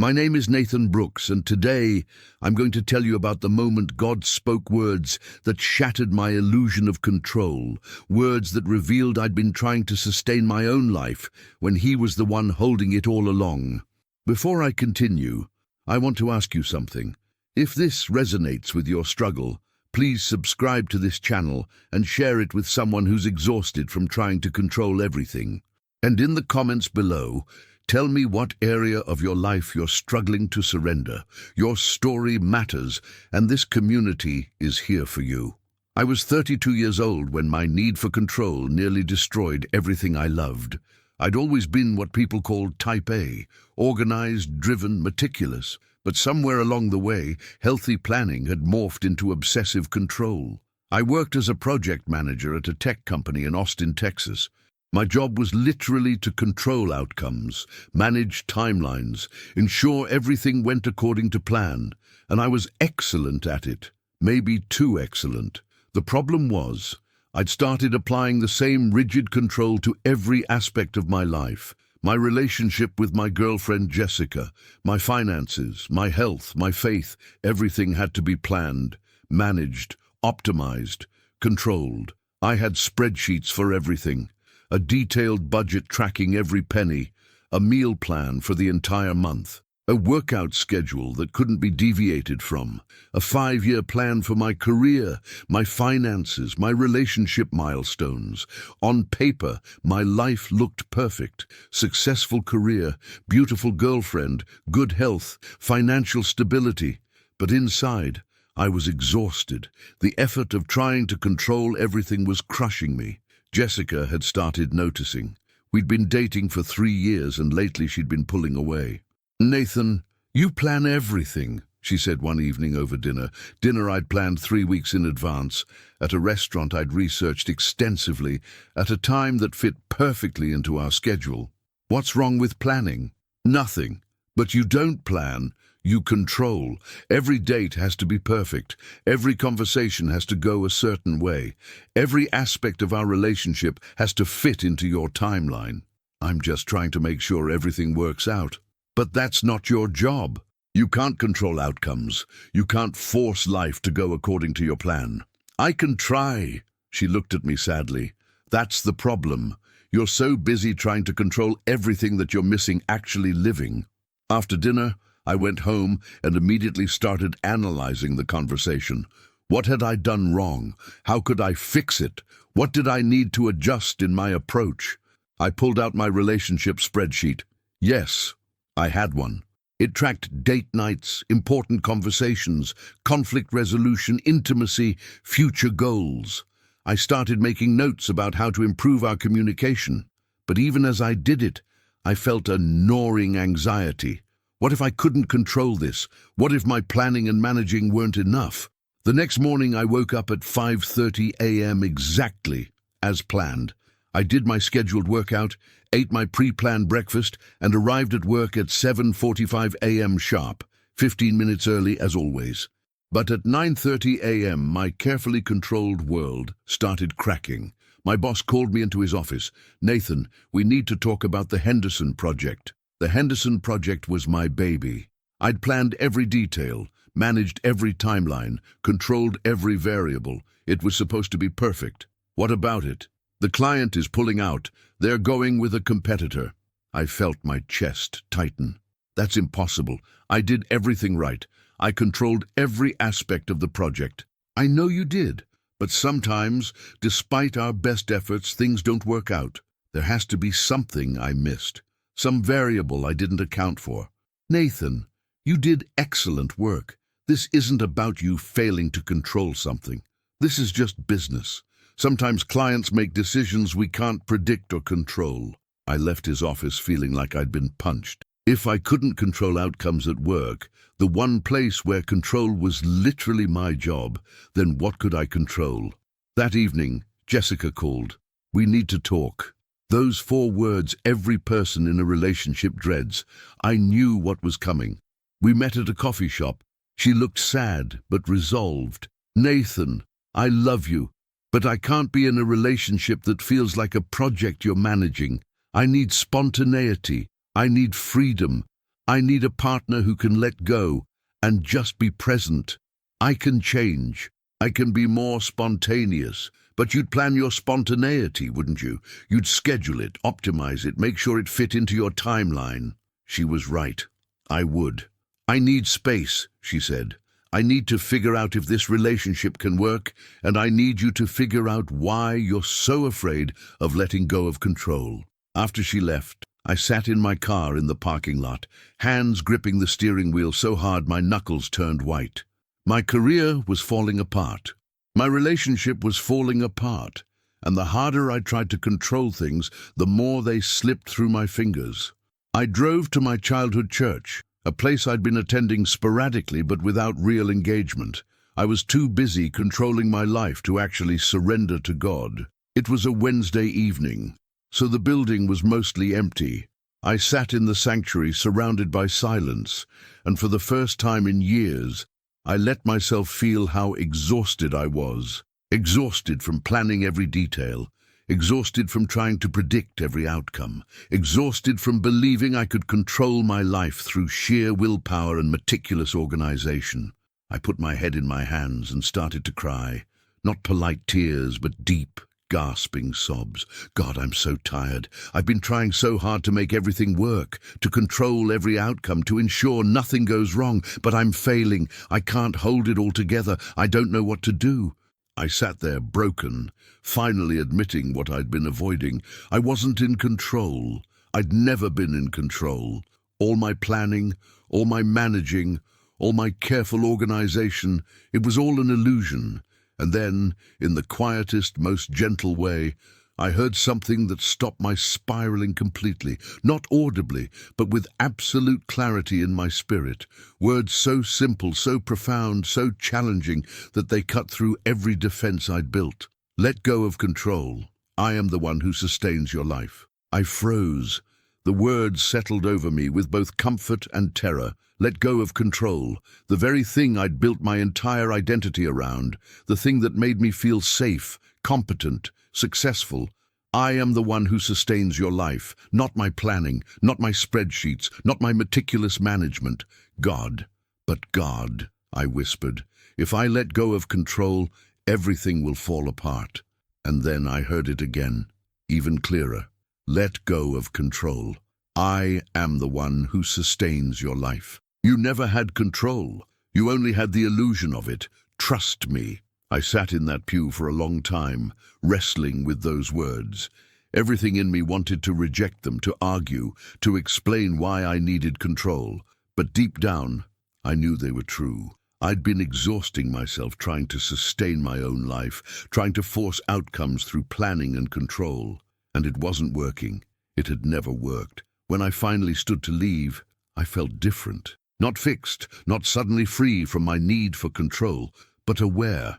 My name is Nathan Brooks, and today I'm going to tell you about the moment God spoke words that shattered my illusion of control, words that revealed I'd been trying to sustain my own life when He was the one holding it all along. Before I continue, I want to ask you something. If this resonates with your struggle, please subscribe to this channel and share it with someone who's exhausted from trying to control everything. And in the comments below, tell me what area of your life you're struggling to surrender. Your story matters, and this community is here for you. I was 32 years old when my need for control nearly destroyed everything I loved. I'd always been what people called Type A, organized, driven, meticulous. But somewhere along the way, healthy planning had morphed into obsessive control. I worked as a project manager at a tech company in Austin, Texas. My job was literally to control outcomes, manage timelines, ensure everything went according to plan, and I was excellent at it, maybe too excellent. The problem was, I'd started applying the same rigid control to every aspect of my life. My relationship with my girlfriend Jessica, my finances, my health, my faith, everything had to be planned, managed, optimized, controlled. I had spreadsheets for everything. A detailed budget tracking every penny, a meal plan for the entire month, a workout schedule that couldn't be deviated from, a 5-year plan for my career, my finances, my relationship milestones. On paper, my life looked perfect. Successful career, beautiful girlfriend, good health, financial stability. But inside, I was exhausted. The effort of trying to control everything was crushing me. Jessica had started noticing. We'd been dating for 3 years and lately she'd been pulling away. "Nathan, you plan everything," she said one evening over dinner. Dinner I'd planned 3 weeks in advance, at a restaurant I'd researched extensively, at a time that fit perfectly into our schedule. "What's wrong with planning?" "Nothing. But you don't plan. You control. Every date has to be perfect. Every conversation has to go a certain way. Every aspect of our relationship has to fit into your timeline. I'm just trying to make sure everything works out." "But that's not your job. You can't control outcomes. You can't force life to go according to your plan." "I can try." She looked at me sadly. "That's the problem. You're so busy trying to control everything that you're missing actually living." After dinner, I went home and immediately started analyzing the conversation. What had I done wrong? How could I fix it? What did I need to adjust in my approach? I pulled out my relationship spreadsheet. Yes, I had one. It tracked date nights, important conversations, conflict resolution, intimacy, future goals. I started making notes about how to improve our communication. But even as I did it, I felt a gnawing anxiety. What if I couldn't control this? What if my planning and managing weren't enough? The next morning I woke up at 5:30 a.m. exactly as planned. I did my scheduled workout, ate my pre-planned breakfast, and arrived at work at 7:45 a.m. sharp, 15 minutes early as always. But at 9:30 a.m. my carefully controlled world started cracking. My boss called me into his office. "Nathan, we need to talk about the Henderson Project." The Henderson Project was my baby. I'd planned every detail, managed every timeline, controlled every variable. It was supposed to be perfect. What about it? "The client is pulling out. They're going with a competitor." I felt my chest tighten. "That's impossible. I did everything right. I controlled every aspect of the project." "I know you did, but sometimes, despite our best efforts, things don't work out. There has to be something I missed. Some variable I didn't account for." "Nathan, you did excellent work. This isn't about you failing to control something. This is just business. Sometimes clients make decisions we can't predict or control." I left his office feeling like I'd been punched. If I couldn't control outcomes at work, the one place where control was literally my job, then what could I control? That evening, Jessica called. "We need to talk." Those 4 words every person in a relationship dreads. I knew what was coming. We met at a coffee shop. She looked sad but resolved. "Nathan, I love you, but I can't be in a relationship that feels like a project you're managing. I need spontaneity. I need freedom. I need a partner who can let go and just be present. I can change. I can be more spontaneous. But you'd plan your spontaneity, wouldn't you? You'd schedule it, optimize it, make sure it fit into your timeline. She was right. I would. I need space, she said. I need to figure out if this relationship can work, and I need you to figure out why you're so afraid of letting go of control. After she left, I sat in my car in the parking lot, hands gripping the steering wheel so hard my knuckles turned white. My career was falling apart. My relationship was falling apart, and the harder I tried to control things, the more they slipped through my fingers. I drove to my childhood church, a place I'd been attending sporadically but without real engagement. I was too busy controlling my life to actually surrender to God. It was a Wednesday evening, so the building was mostly empty. I sat in the sanctuary surrounded by silence, and for the first time in years, I let myself feel how exhausted I was. Exhausted from planning every detail, exhausted from trying to predict every outcome, exhausted from believing I could control my life through sheer willpower and meticulous organization. I put my head in my hands and started to cry. Not polite tears, but deep, gasping sobs. God, I'm so tired. I've been trying so hard to make everything work, to control every outcome, to ensure nothing goes wrong, but I'm failing. I can't hold it all together. I don't know what to do. I sat there broken, finally admitting what I'd been avoiding. I wasn't in control. I'd never been in control. All my planning, all my managing, all my careful organization, it was all an illusion. And then, in the quietest, most gentle way, I heard something that stopped my spiraling completely, not audibly, but with absolute clarity in my spirit. Words so simple, so profound, so challenging that they cut through every defense I'd built. Let go of control. I am the one who sustains your life. I froze. The words settled over me with both comfort and terror. Let go of control, the very thing I'd built my entire identity around, the thing that made me feel safe, competent, successful. I am the one who sustains your life, not my planning, not my spreadsheets, not my meticulous management. God. But God, I whispered, if I let go of control, everything will fall apart. And then I heard it again, even clearer. Let go of control. I am the one who sustains your life. You never had control. You only had the illusion of it. Trust me. I sat in that pew for a long time, wrestling with those words. Everything in me wanted to reject them, to argue, to explain why I needed control. But deep down, I knew they were true. I'd been exhausting myself trying to sustain my own life, trying to force outcomes through planning and control. And it wasn't working. It had never worked. When I finally stood to leave, I felt different. Not fixed, not suddenly free from my need for control, but aware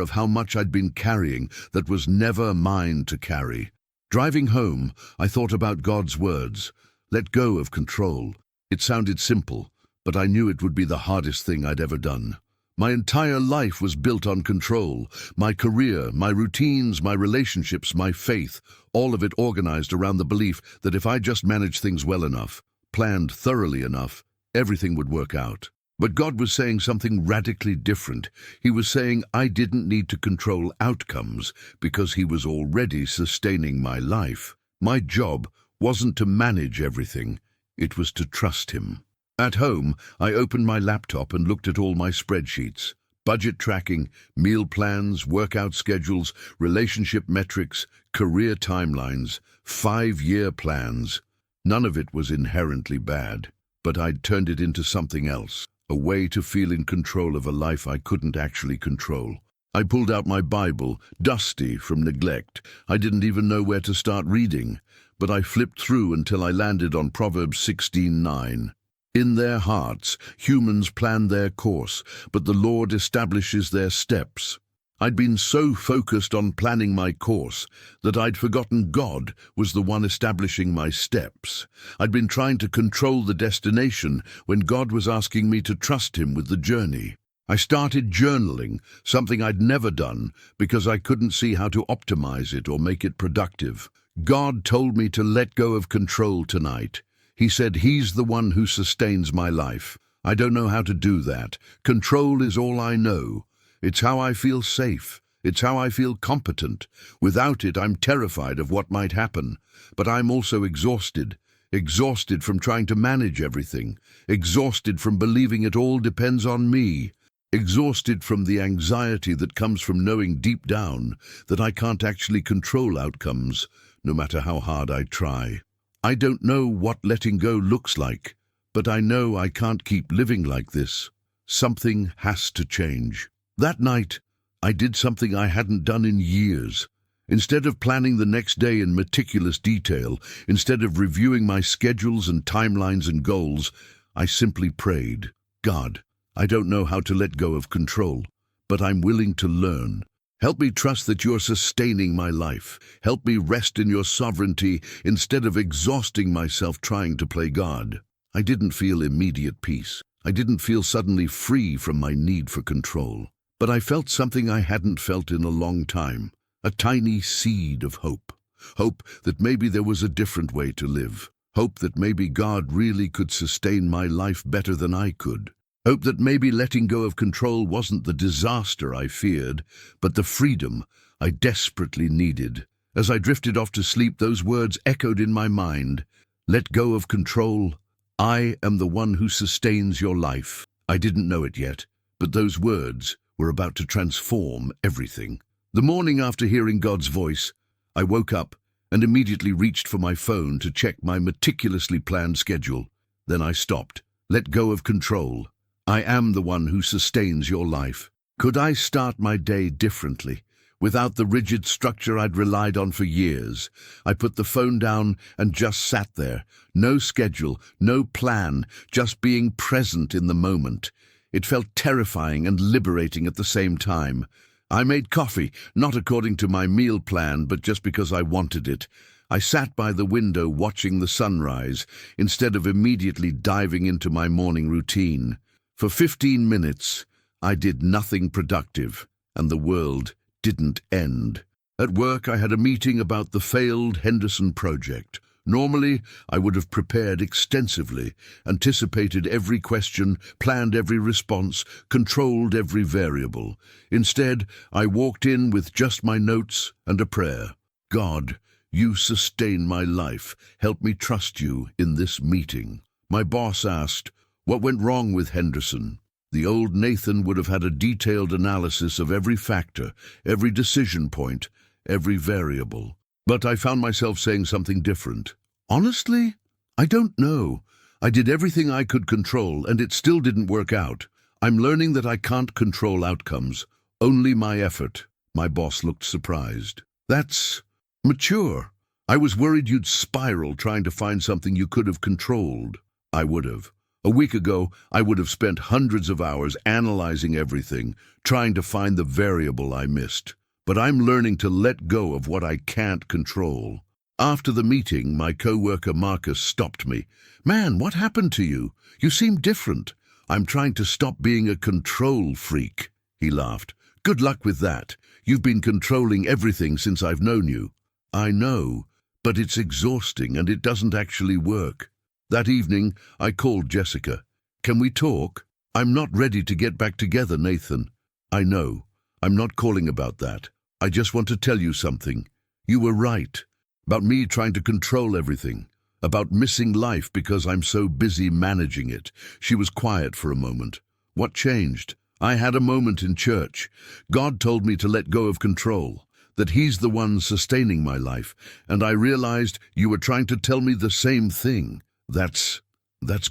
of how much I'd been carrying that was never mine to carry. Driving home, I thought about God's words, let go of control. It sounded simple, but I knew it would be the hardest thing I'd ever done. My entire life was built on control. My career, my routines, my relationships, my faith, all of it organized around the belief that if I just managed things well enough, planned thoroughly enough, everything would work out. But God was saying something radically different. He was saying I didn't need to control outcomes because He was already sustaining my life. My job wasn't to manage everything. It was to trust Him. At home, I opened my laptop and looked at all my spreadsheets. Budget tracking, meal plans, workout schedules, relationship metrics, career timelines, 5-year plans. None of it was inherently bad. But I'd turned it into something else, a way to feel in control of a life I couldn't actually control. I pulled out my Bible, dusty from neglect. I didn't even know where to start reading, but I flipped through until I landed on Proverbs 16:9. In their hearts, humans plan their course, but the Lord establishes their steps. I'd been so focused on planning my course that I'd forgotten God was the one establishing my steps. I'd been trying to control the destination when God was asking me to trust Him with the journey. I started journaling, something I'd never done because I couldn't see how to optimize it or make it productive. God told me to let go of control tonight. He said he's the one who sustains my life. I don't know how to do that. Control is all I know. It's how I feel safe. It's how I feel competent. Without it, I'm terrified of what might happen. But I'm also exhausted. Exhausted from trying to manage everything. Exhausted from believing it all depends on me. Exhausted from the anxiety that comes from knowing deep down that I can't actually control outcomes, no matter how hard I try. I don't know what letting go looks like, but I know I can't keep living like this. Something has to change. That night, I did something I hadn't done in years. Instead of planning the next day in meticulous detail, instead of reviewing my schedules and timelines and goals, I simply prayed, God, I don't know how to let go of control, but I'm willing to learn. Help me trust that you're sustaining my life. Help me rest in your sovereignty instead of exhausting myself trying to play God. I didn't feel immediate peace. I didn't feel suddenly free from my need for control. But I felt something I hadn't felt in a long time. A tiny seed of hope. Hope that maybe there was a different way to live. Hope that maybe God really could sustain my life better than I could. Hope that maybe letting go of control wasn't the disaster I feared, but the freedom I desperately needed. As I drifted off to sleep, those words echoed in my mind. Let go of control. I am the one who sustains your life. I didn't know it yet, but those words were about to transform everything. The morning after hearing God's voice, I woke up and immediately reached for my phone to check my meticulously planned schedule. Then I stopped. Let go of control. I am the one who sustains your life. Could I start my day differently, without the rigid structure I'd relied on for years? I put the phone down and just sat there. No schedule, no plan, just being present in the moment. It felt terrifying and liberating at the same time. I made coffee, not according to my meal plan, but just because I wanted it. I sat by the window watching the sunrise, instead of immediately diving into my morning routine. For 15 minutes, I did nothing productive, and the world didn't end. At work, I had a meeting about the failed Henderson project. Normally, I would have prepared extensively, anticipated every question, planned every response, controlled every variable. Instead, I walked in with just my notes and a prayer. God, you sustain my life. Help me trust you in this meeting. My boss asked, what went wrong with Henderson? The old Nathan would have had a detailed analysis of every factor, every decision point, every variable. But I found myself saying something different. Honestly, I don't know. I did everything I could control, and it still didn't work out. I'm learning that I can't control outcomes, only my effort. My boss looked surprised. That's mature. I was worried you'd spiral trying to find something you could have controlled. I would have. A week ago, I would have spent hundreds of hours analyzing everything, trying to find the variable I missed. But I'm learning to let go of what I can't control. After the meeting, my coworker Marcus stopped me. Man, what happened to you? You seem different. I'm trying to stop being a control freak. He laughed. Good luck with that. You've been controlling everything since I've known you. I know, but it's exhausting and it doesn't actually work. That evening, I called Jessica. Can we talk? I'm not ready to get back together, Nathan. I know. I'm not calling about that. I just want to tell you something. You were right. About me trying to control everything. About missing life because I'm so busy managing it. She was quiet for a moment. What changed? I had a moment in church. God told me to let go of control, that He's the one sustaining my life, and I realized you were trying to tell me the same thing. That's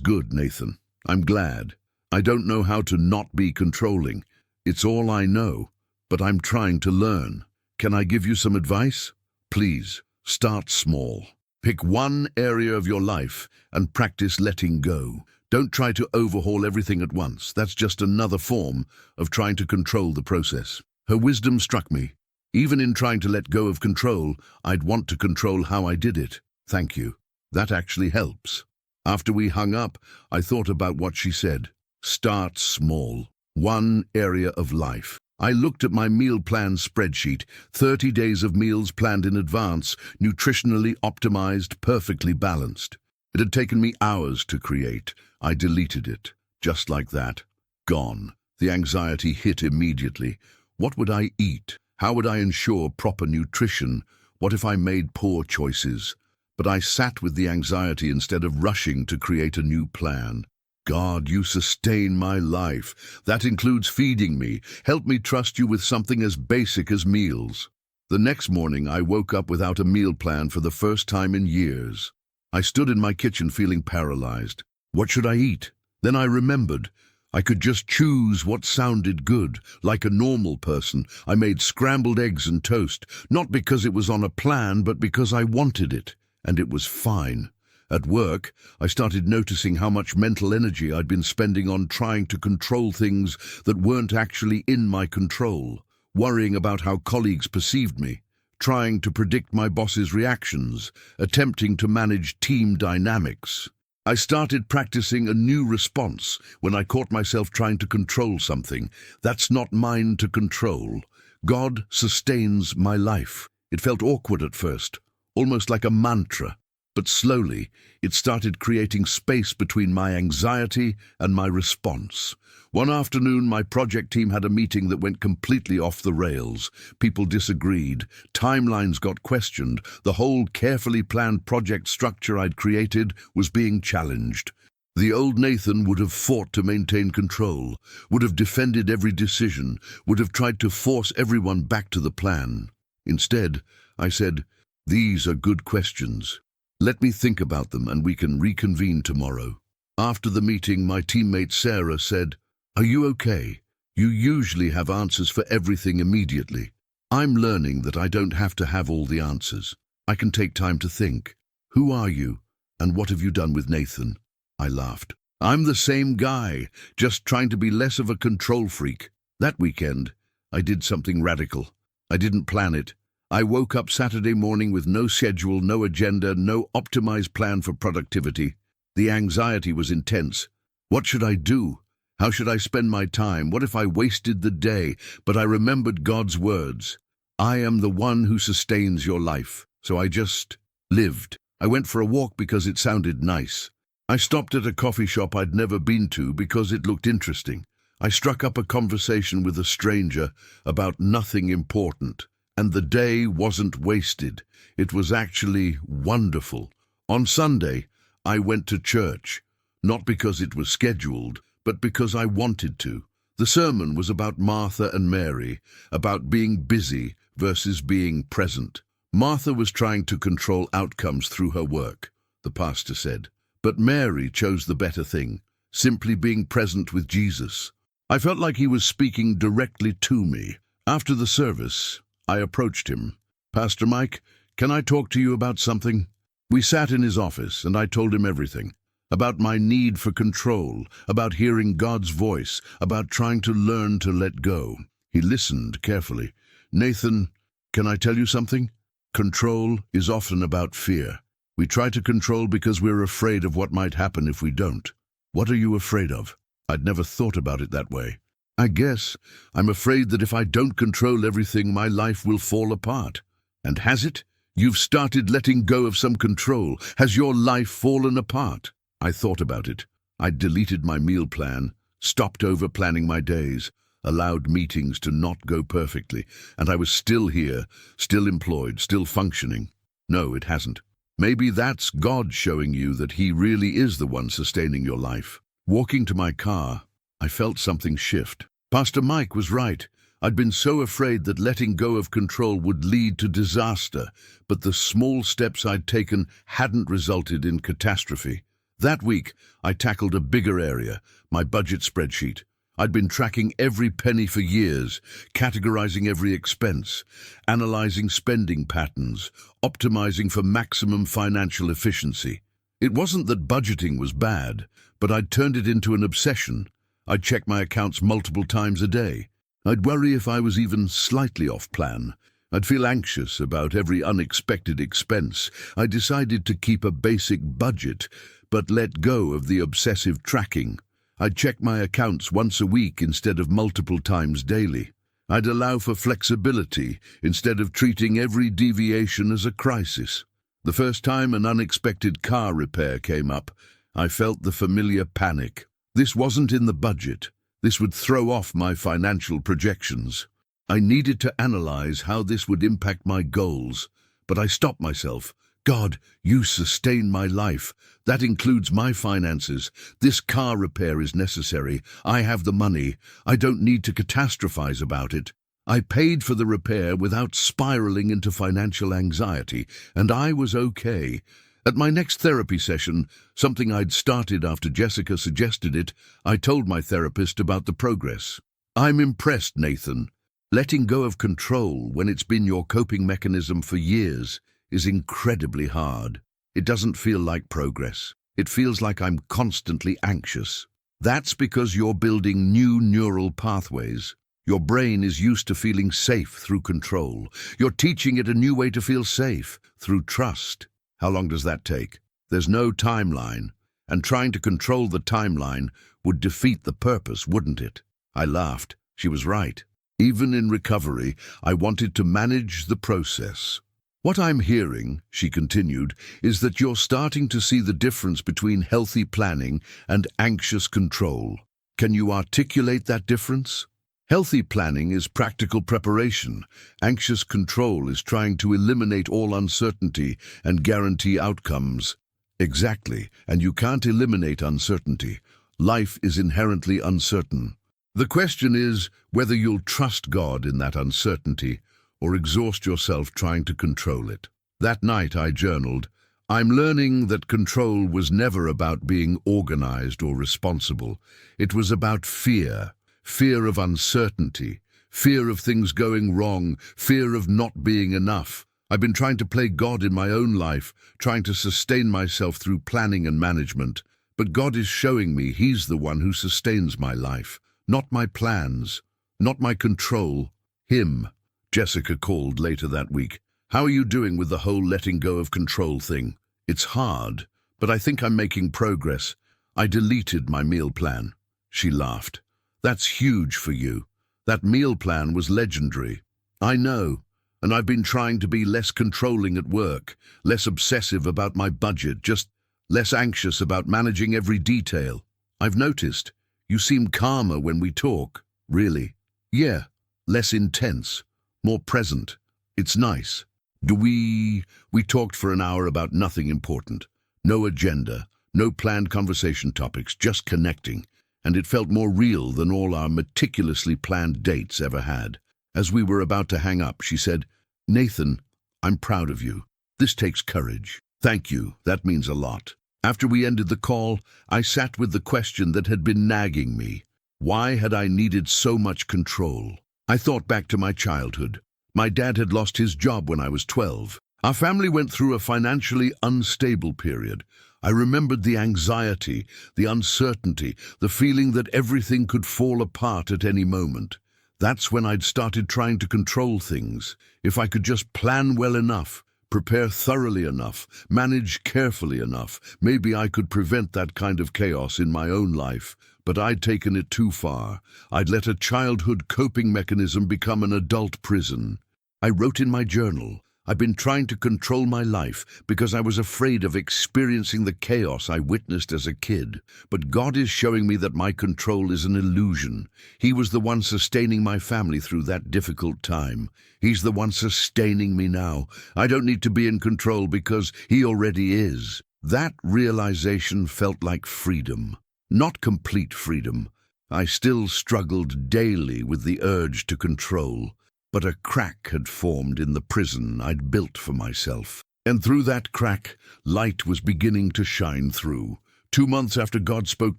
good, Nathan. I'm glad. I don't know how to not be controlling. It's all I know, but I'm trying to learn. Can I give you some advice? Please, start small. Pick one area of your life and practice letting go. Don't try to overhaul everything at once. That's just another form of trying to control the process. Her wisdom struck me. Even in trying to let go of control, I'd want to control how I did it. Thank you. That actually helps. After we hung up, I thought about what she said. Start small. One area of life. I looked at my meal plan spreadsheet, 30 days of meals planned in advance, nutritionally optimized, perfectly balanced. It had taken me hours to create. I deleted it. Just like that. Gone. The anxiety hit immediately. What would I eat? How would I ensure proper nutrition? What if I made poor choices? But I sat with the anxiety instead of rushing to create a new plan. God, you sustain my life. That includes feeding me. Help me trust you with something as basic as meals. The next morning, I woke up without a meal plan for the first time in years. I stood in my kitchen feeling paralyzed. What should I eat? Then I remembered. I could just choose what sounded good. Like a normal person, I made scrambled eggs and toast, not because it was on a plan, but because I wanted it. And it was fine. At work, I started noticing how much mental energy I'd been spending on trying to control things that weren't actually in my control, worrying about how colleagues perceived me, trying to predict my boss's reactions, attempting to manage team dynamics. I started practicing a new response when I caught myself trying to control something. That's not mine to control. God sustains my life. It felt awkward at first, almost like a mantra. But slowly, it started creating space between my anxiety and my response. One afternoon, my project team had a meeting that went completely off the rails. People disagreed, timelines got questioned, the whole carefully planned project structure I'd created was being challenged. The old Nathan would have fought to maintain control, would have defended every decision, would have tried to force everyone back to the plan. Instead, I said, "These are good questions. Let me think about them and we can reconvene tomorrow." After the meeting, my teammate Sarah said, "Are you okay? You usually have answers for everything immediately." I'm learning that I don't have to have all the answers. I can take time to think. Who are you? And what have you done with Nathan? I laughed. I'm the same guy, just trying to be less of a control freak. That weekend, I did something radical. I didn't plan it. I woke up Saturday morning with no schedule, no agenda, no optimized plan for productivity. The anxiety was intense. What should I do? How should I spend my time? What if I wasted the day? But I remembered God's words. I am the one who sustains your life. So I just lived. I went for a walk because it sounded nice. I stopped at a coffee shop I'd never been to because it looked interesting. I struck up a conversation with a stranger about nothing important. And the day wasn't wasted. It was actually wonderful. On Sunday, I went to church, not because it was scheduled, but because I wanted to. The sermon was about Martha and Mary, about being busy versus being present. Martha was trying to control outcomes through her work, the pastor said. But Mary chose the better thing, simply being present with Jesus. I felt like he was speaking directly to me. After the service, I approached him. "Pastor Mike, can I talk to you about something?" We sat in his office, and I told him everything. About my need for control, about hearing God's voice, about trying to learn to let go. He listened carefully. "Nathan, can I tell you something? Control is often about fear. We try to control because we're afraid of what might happen if we don't. What are you afraid of?" I'd never thought about it that way. "I guess I'm afraid that if I don't control everything, my life will fall apart." "And has it? You've started letting go of some control. Has your life fallen apart?" I thought about it. I'd deleted my meal plan, stopped over-planning my days, allowed meetings to not go perfectly, and I was still here, still employed, still functioning. No, it hasn't. Maybe that's God showing you that He really is the one sustaining your life. Walking to my car, I felt something shift. Pastor Mike was right. I'd been so afraid that letting go of control would lead to disaster, but the small steps I'd taken hadn't resulted in catastrophe. That week, I tackled a bigger area, my budget spreadsheet. I'd been tracking every penny for years, categorizing every expense, analyzing spending patterns, optimizing for maximum financial efficiency. It wasn't that budgeting was bad, but I'd turned it into an obsession. I'd check my accounts multiple times a day. I'd worry if I was even slightly off plan. I'd feel anxious about every unexpected expense. I decided to keep a basic budget, but let go of the obsessive tracking. I'd check my accounts once a week instead of multiple times daily. I'd allow for flexibility instead of treating every deviation as a crisis. The first time an unexpected car repair came up, I felt the familiar panic. This wasn't in the budget. This would throw off my financial projections. I needed to analyze how this would impact my goals, but I stopped myself. God, you sustain my life. That includes my finances. This car repair is necessary. I have the money. I don't need to catastrophize about it. I paid for the repair without spiraling into financial anxiety, and I was okay. At my next therapy session, something I'd started after Jessica suggested it, I told my therapist about the progress. I'm impressed, Nathan. Letting go of control when it's been your coping mechanism for years is incredibly hard. It doesn't feel like progress. It feels like I'm constantly anxious. That's because you're building new neural pathways. Your brain is used to feeling safe through control. You're teaching it a new way to feel safe, through trust. How long does that take? There's no timeline, and trying to control the timeline would defeat the purpose, wouldn't it? I laughed. She was right. Even in recovery, I wanted to manage the process. What I'm hearing, she continued, is that you're starting to see the difference between healthy planning and anxious control. Can you articulate that difference? Healthy planning is practical preparation. Anxious control is trying to eliminate all uncertainty and guarantee outcomes. Exactly, and you can't eliminate uncertainty. Life is inherently uncertain. The question is whether you'll trust God in that uncertainty or exhaust yourself trying to control it. That night I journaled, I'm learning that control was never about being organized or responsible. It was about fear. Fear of uncertainty, fear of things going wrong, fear of not being enough. I've been trying to play God in my own life, trying to sustain myself through planning and management. But God is showing me He's the one who sustains my life, not my plans, not my control, Him. Jessica called later that week. How are you doing with the whole letting go of control thing? It's hard, but I think I'm making progress. I deleted my meal plan. She laughed. That's huge for you. That meal plan was legendary. I know, and I've been trying to be less controlling at work, less obsessive about my budget, just less anxious about managing every detail. I've noticed you seem calmer when we talk. Really? Yeah, less intense, more present. It's nice. We talked for an hour about nothing important. No agenda, no planned conversation topics, just connecting. And it felt more real than all our meticulously planned dates ever had. As we were about to hang up, she said, Nathan, I'm proud of you. This takes courage. Thank you, that means a lot. After we ended the call, I sat with the question that had been nagging me. Why had I needed so much control? I thought back to my childhood. My dad had lost his job when I was 12. Our family went through a financially unstable period. I remembered the anxiety, the uncertainty, the feeling that everything could fall apart at any moment. That's when I'd started trying to control things. If I could just plan well enough, prepare thoroughly enough, manage carefully enough, maybe I could prevent that kind of chaos in my own life. But I'd taken it too far. I'd let a childhood coping mechanism become an adult prison. I wrote in my journal, I've been trying to control my life because I was afraid of experiencing the chaos I witnessed as a kid. But God is showing me that my control is an illusion. He was the one sustaining my family through that difficult time. He's the one sustaining me now. I don't need to be in control because He already is. That realization felt like freedom. Not complete freedom. I still struggled daily with the urge to control. But a crack had formed in the prison I'd built for myself. And through that crack, light was beginning to shine through. 2 months after God spoke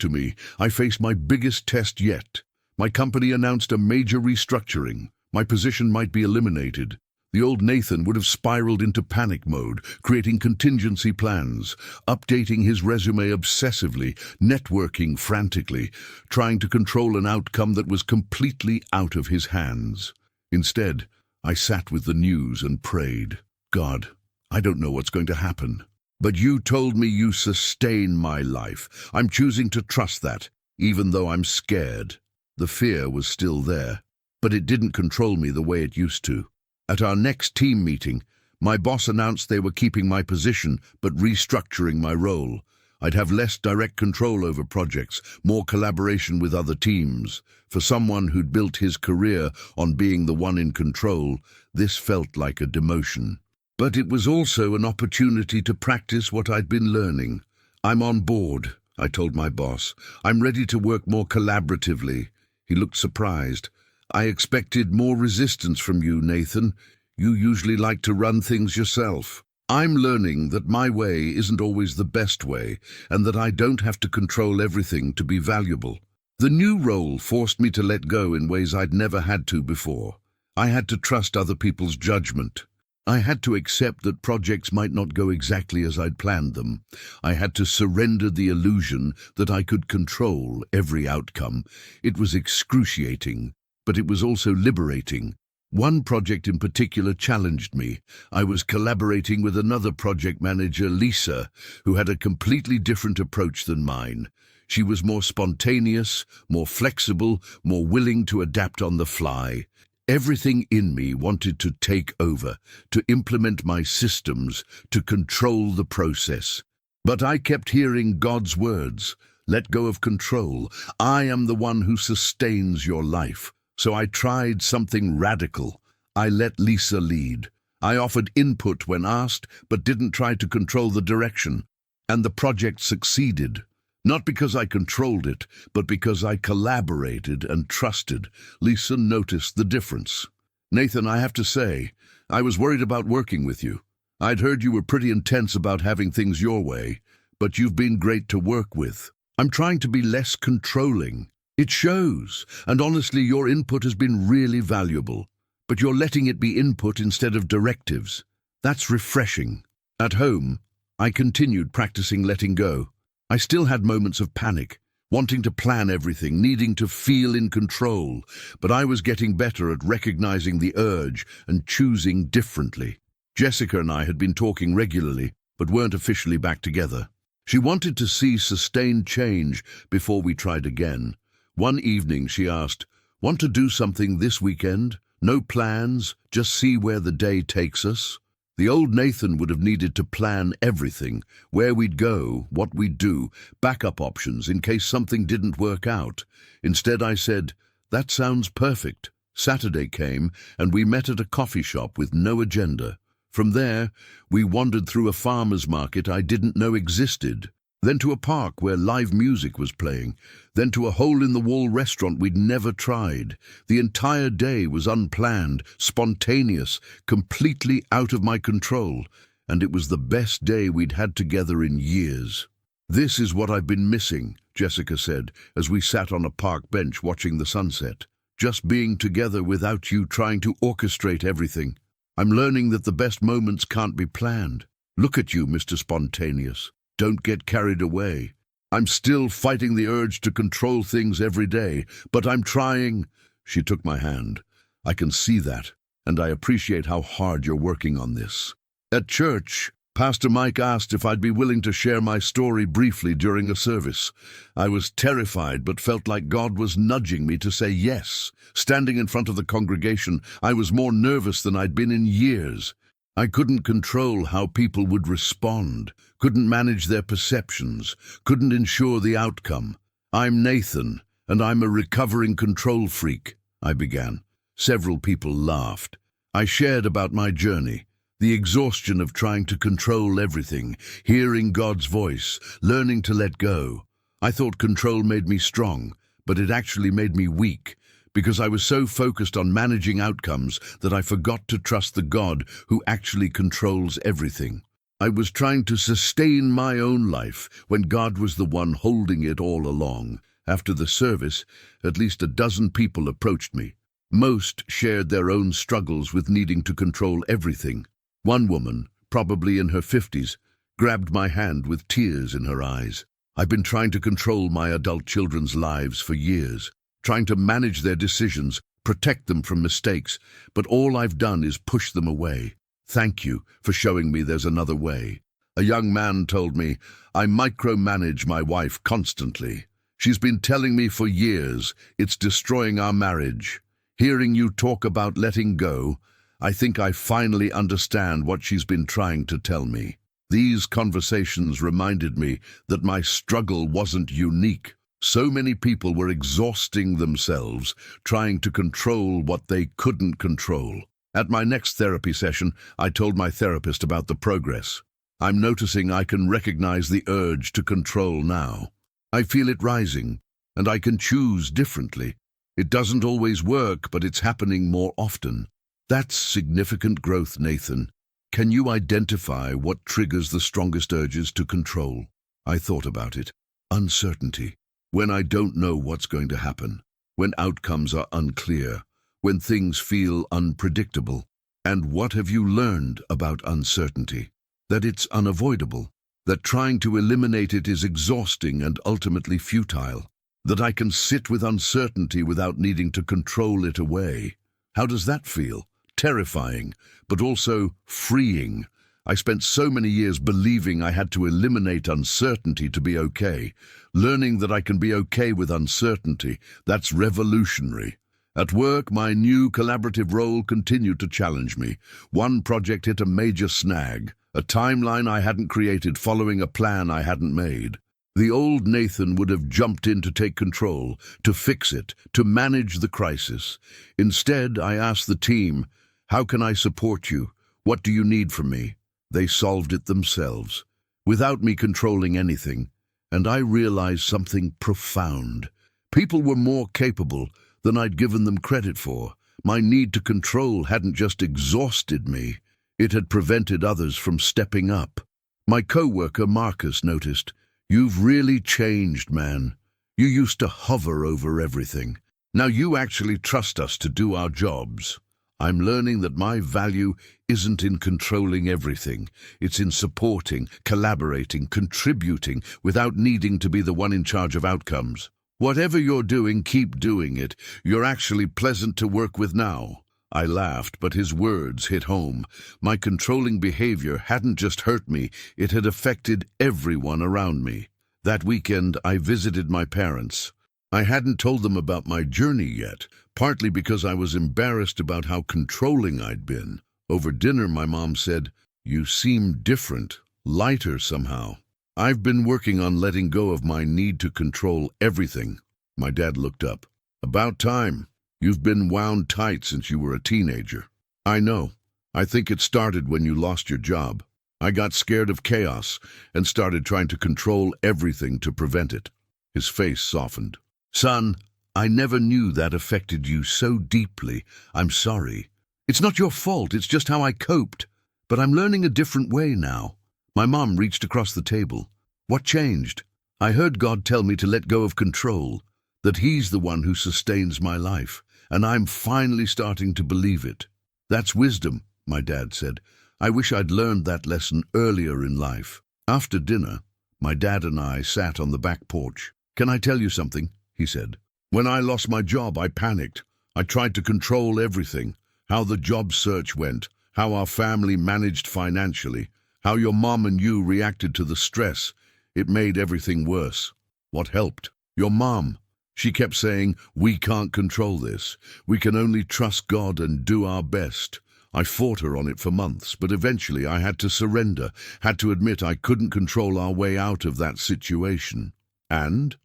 to me, I faced my biggest test yet. My company announced a major restructuring. My position might be eliminated. The old Nathan would have spiraled into panic mode, creating contingency plans, updating his resume obsessively, networking frantically, trying to control an outcome that was completely out of his hands. Instead, I sat with the news and prayed, God, I don't know what's going to happen, but you told me you sustain my life. I'm choosing to trust that, even though I'm scared. The fear was still there, but it didn't control me the way it used to. At our next team meeting, My boss announced they were keeping my position but restructuring my role. I'd have less direct control over projects, more collaboration with other teams. For someone who'd built his career on being the one in control, this felt like a demotion. But it was also an opportunity to practice what I'd been learning. "I'm on board," I told my boss. "I'm ready to work more collaboratively." He looked surprised. "I expected more resistance from you, Nathan. You usually like to run things yourself." "I'm learning that my way isn't always the best way, and that I don't have to control everything to be valuable." The new role forced me to let go in ways I'd never had to before. I had to trust other people's judgment. I had to accept that projects might not go exactly as I'd planned them. I had to surrender the illusion that I could control every outcome. It was excruciating, but it was also liberating. One project in particular challenged me. I was collaborating with another project manager, Lisa, who had a completely different approach than mine. She was more spontaneous, more flexible, more willing to adapt on the fly. Everything in me wanted to take over, to implement my systems, to control the process. But I kept hearing God's words, "Let go of control. I am the one who sustains your life." So I tried something radical. I let Lisa lead. I offered input when asked, but didn't try to control the direction. And the project succeeded. Not because I controlled it, but because I collaborated and trusted. Lisa noticed the difference. "Nathan, I have to say, I was worried about working with you. I'd heard you were pretty intense about having things your way, but you've been great to work with. I'm trying to be less controlling. It shows, and honestly, your input has been really valuable. But you're letting it be input instead of directives. That's refreshing." At home, I continued practicing letting go. I still had moments of panic, wanting to plan everything, needing to feel in control, but I was getting better at recognizing the urge and choosing differently. Jessica and I had been talking regularly, but weren't officially back together. She wanted to see sustained change before we tried again. One evening she asked, "Want to do something this weekend? No plans, just see where the day takes us?" The old Nathan would have needed to plan everything, where we'd go, what we'd do, backup options in case something didn't work out. Instead I said, "That sounds perfect." Saturday came, and we met at a coffee shop with no agenda. From there, we wandered through a farmer's market I didn't know existed, then to a park where live music was playing, then to a hole-in-the-wall restaurant we'd never tried. The entire day was unplanned, spontaneous, completely out of my control, and it was the best day we'd had together in years. "This is what I've been missing," Jessica said, as we sat on a park bench watching the sunset. "Just being together without you trying to orchestrate everything. I'm learning that the best moments can't be planned. Look at you, Mr. Spontaneous. Don't get carried away. I'm still fighting the urge to control things every day, but I'm trying." She took my hand. "I can see that, and I appreciate how hard you're working on this." At church, Pastor Mike asked if I'd be willing to share my story briefly during a service. I was terrified, but felt like God was nudging me to say yes. Standing in front of the congregation, I was more nervous than I'd been in years. I couldn't control how people would respond, couldn't manage their perceptions, couldn't ensure the outcome. "I'm Nathan, and I'm a recovering control freak," I began. Several people laughed. I shared about my journey, the exhaustion of trying to control everything, hearing God's voice, learning to let go. I thought control made me strong, but it actually made me weak, because I was so focused on managing outcomes that I forgot to trust the God who actually controls everything. I was trying to sustain my own life when God was the one holding it all along. After the service, at least a dozen people approached me. Most shared their own struggles with needing to control everything. One woman, probably in her 50s, grabbed my hand with tears in her eyes. "I've been trying to control my adult children's lives for years, trying to manage their decisions, protect them from mistakes, but all I've done is push them away. Thank you for showing me there's another way." A young man told me, "I micromanage my wife constantly. She's been telling me for years it's destroying our marriage. Hearing you talk about letting go, I think I finally understand what she's been trying to tell me. These conversations reminded me that my struggle wasn't unique. So many people were exhausting themselves, trying to control what they couldn't control. At my next therapy session, I told my therapist about the progress. I'm noticing I can recognize the urge to control now. I feel it rising, and I can choose differently. It doesn't always work, but it's happening more often. That's significant growth, Nathan. Can you identify what triggers the strongest urges to control? I thought about it. Uncertainty. When I don't know what's going to happen. When outcomes are unclear. When things feel unpredictable. And what have you learned about uncertainty? That it's unavoidable. That trying to eliminate it is exhausting and ultimately futile. That I can sit with uncertainty without needing to control it away. How does that feel? Terrifying, but also freeing. I spent so many years believing I had to eliminate uncertainty to be okay. Learning that I can be okay with uncertainty, that's revolutionary. At work, my new collaborative role continued to challenge me. One project hit a major snag, a timeline I hadn't created following a plan I hadn't made. The old Nathan would have jumped in to take control, to fix it, to manage the crisis. Instead, I asked the team, "How can I support you? What do you need from me?" They solved it themselves, without me controlling anything, and I realized something profound. People were more capable than I'd given them credit for. My need to control hadn't just exhausted me, it had prevented others from stepping up. My co-worker Marcus noticed, "You've really changed, man. You used to hover over everything. Now you actually trust us to do our jobs." I'm learning that my value isn't in controlling everything. It's in supporting, collaborating, contributing without needing to be the one in charge of outcomes. Whatever you're doing, keep doing it. You're actually pleasant to work with now. I laughed, but his words hit home. My controlling behavior hadn't just hurt me, it had affected everyone around me. That weekend, I visited my parents. I hadn't told them about my journey yet, partly because I was embarrassed about how controlling I'd been. Over dinner, my mom said, "You seem different, lighter somehow." "I've been working on letting go of my need to control everything." My dad looked up. "About time. You've been wound tight since you were a teenager." "I know. I think it started when you lost your job. I got scared of chaos and started trying to control everything to prevent it." His face softened. "Son, I never knew that affected you so deeply. I'm sorry. It's not your fault, it's just how I coped. But I'm learning a different way now." My mom reached across the table. "What changed?" "I heard God tell me to let go of control, that He's the one who sustains my life, and I'm finally starting to believe it." "That's wisdom," my dad said. "I wish I'd learned that lesson earlier in life." After dinner, my dad and I sat on the back porch. "Can I tell you something?" he said. "When I lost my job, I panicked. I tried to control everything. How the job search went, how our family managed financially, how your mom and you reacted to the stress. It made everything worse. What helped? Your mom. She kept saying, 'We can't control this. We can only trust God and do our best.' I fought her on it for months, but eventually I had to surrender, had to admit I couldn't control our way out of that situation. And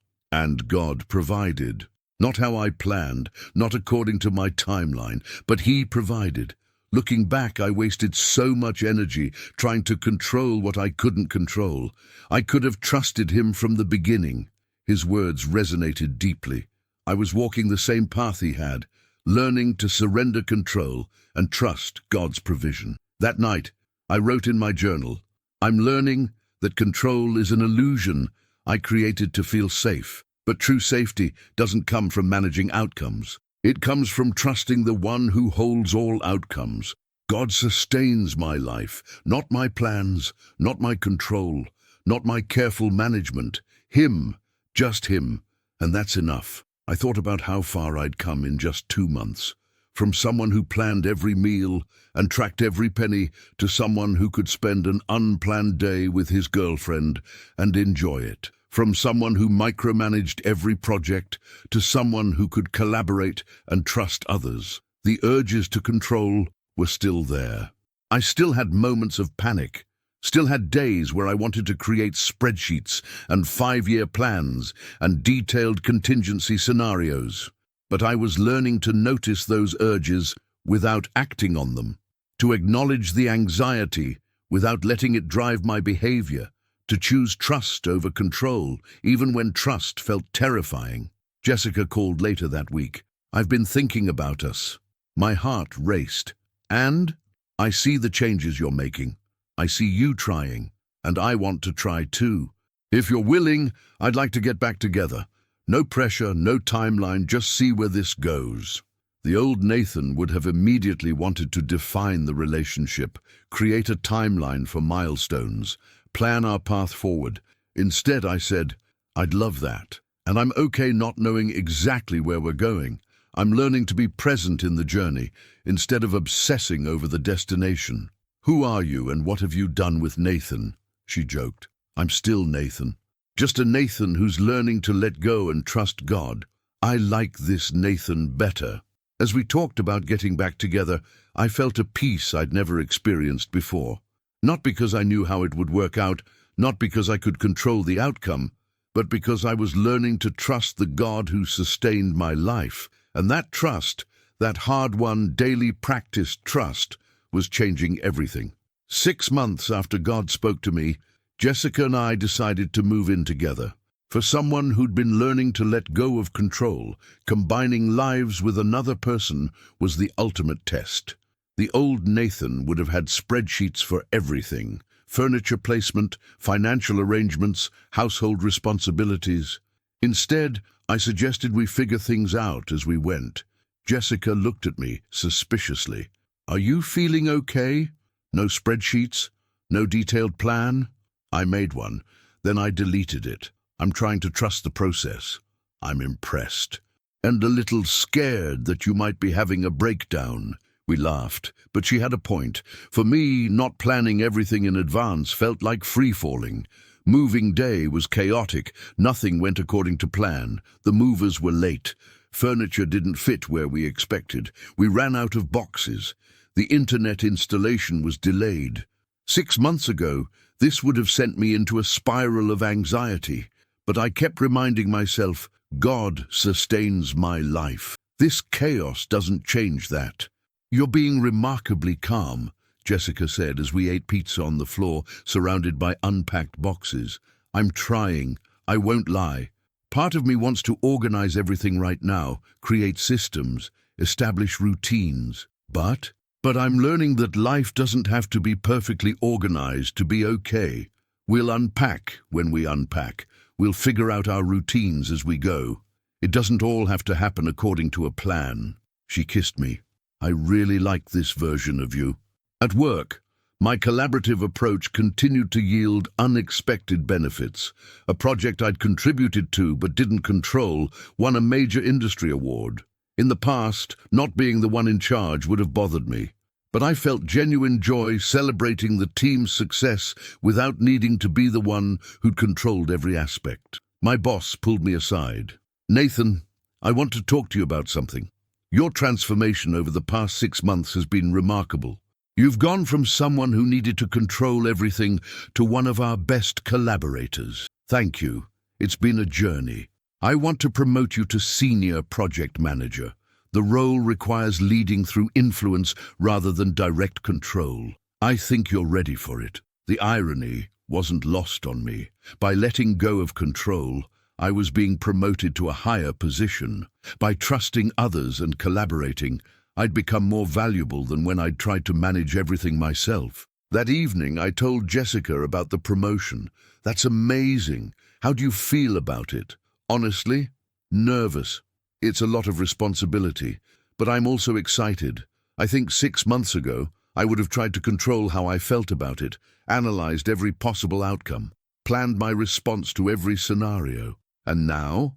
God provided. Not how I planned, not according to my timeline, but He provided. Looking back, I wasted so much energy trying to control what I couldn't control. I could have trusted Him from the beginning." His words resonated deeply. I was walking the same path he had, learning to surrender control and trust God's provision. That night, I wrote in my journal, "I'm learning that control is an illusion I created to feel safe. But true safety doesn't come from managing outcomes. It comes from trusting the one who holds all outcomes. God sustains my life, not my plans, not my control, not my careful management. Him, just Him, and that's enough." I thought about how far I'd come in just 2 months. From someone who planned every meal and tracked every penny to someone who could spend an unplanned day with his girlfriend and enjoy it. From someone who micromanaged every project to someone who could collaborate and trust others. The urges to control were still there. I still had moments of panic, still had days where I wanted to create spreadsheets and 5-year plans and detailed contingency scenarios. But I was learning to notice those urges without acting on them, to acknowledge the anxiety without letting it drive my behavior, to choose trust over control, even when trust felt terrifying. Jessica called later that week. "I've been thinking about us." My heart raced. "And? I see the changes you're making. I see you trying, and I want to try too. If you're willing, I'd like to get back together. No pressure, no timeline, just see where this goes." The old Nathan would have immediately wanted to define the relationship, create a timeline for milestones, plan our path forward. Instead, I said, "I'd love that. And I'm okay not knowing exactly where we're going. I'm learning to be present in the journey, instead of obsessing over the destination." "Who are you and what have you done with Nathan?" she joked. "I'm still Nathan. Just a Nathan who's learning to let go and trust God. I like this Nathan better." As we talked about getting back together, I felt a peace I'd never experienced before. Not because I knew how it would work out, not because I could control the outcome, but because I was learning to trust the God who sustained my life. And that trust, that hard-won, daily practiced trust, was changing everything. 6 months after God spoke to me, Jessica and I decided to move in together. For someone who'd been learning to let go of control, combining lives with another person was the ultimate test. The old Nathan would have had spreadsheets for everything: furniture placement, financial arrangements, household responsibilities. Instead, I suggested we figure things out as we went. Jessica looked at me suspiciously. "Are you feeling okay? No spreadsheets? No detailed plan?" I made one, then I deleted it. "I'm trying to trust the process." "I'm impressed. And a little scared that you might be having a breakdown." We laughed, but she had a point. For me, not planning everything in advance felt like free-falling. Moving day was chaotic. Nothing went according to plan. The movers were late. Furniture didn't fit where we expected. We ran out of boxes. The internet installation was delayed. 6 months ago, this would have sent me into a spiral of anxiety. But I kept reminding myself, God sustains my life. This chaos doesn't change that. "You're being remarkably calm," Jessica said as we ate pizza on the floor, surrounded by unpacked boxes. "I'm trying. I won't lie. Part of me wants to organize everything right now, create systems, establish routines. But I'm learning that life doesn't have to be perfectly organized to be okay. We'll unpack when we unpack. We'll figure out our routines as we go. It doesn't all have to happen according to a plan." She kissed me. "I really like this version of you." At work, my collaborative approach continued to yield unexpected benefits. A project I'd contributed to but didn't control won a major industry award. In the past, not being the one in charge would have bothered me. But I felt genuine joy celebrating the team's success without needing to be the one who'd controlled every aspect. My boss pulled me aside. "Nathan, I want to talk to you about something. Your transformation over the past 6 months has been remarkable. You've gone from someone who needed to control everything to one of our best collaborators. Thank you. It's been a journey. I want to promote you to senior project manager. The role requires leading through influence rather than direct control. I think you're ready for it." The irony wasn't lost on me. By letting go of control, I was being promoted to a higher position. By trusting others and collaborating, I'd become more valuable than when I'd tried to manage everything myself. That evening, I told Jessica about the promotion. "That's amazing. How do you feel about it?" "Honestly, nervous. It's a lot of responsibility, but I'm also excited. I think 6 months ago, I would have tried to control how I felt about it, analyzed every possible outcome, planned my response to every scenario. And now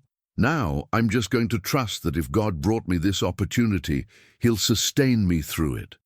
I'm just going to trust that if God brought me this opportunity, He'll sustain me through it."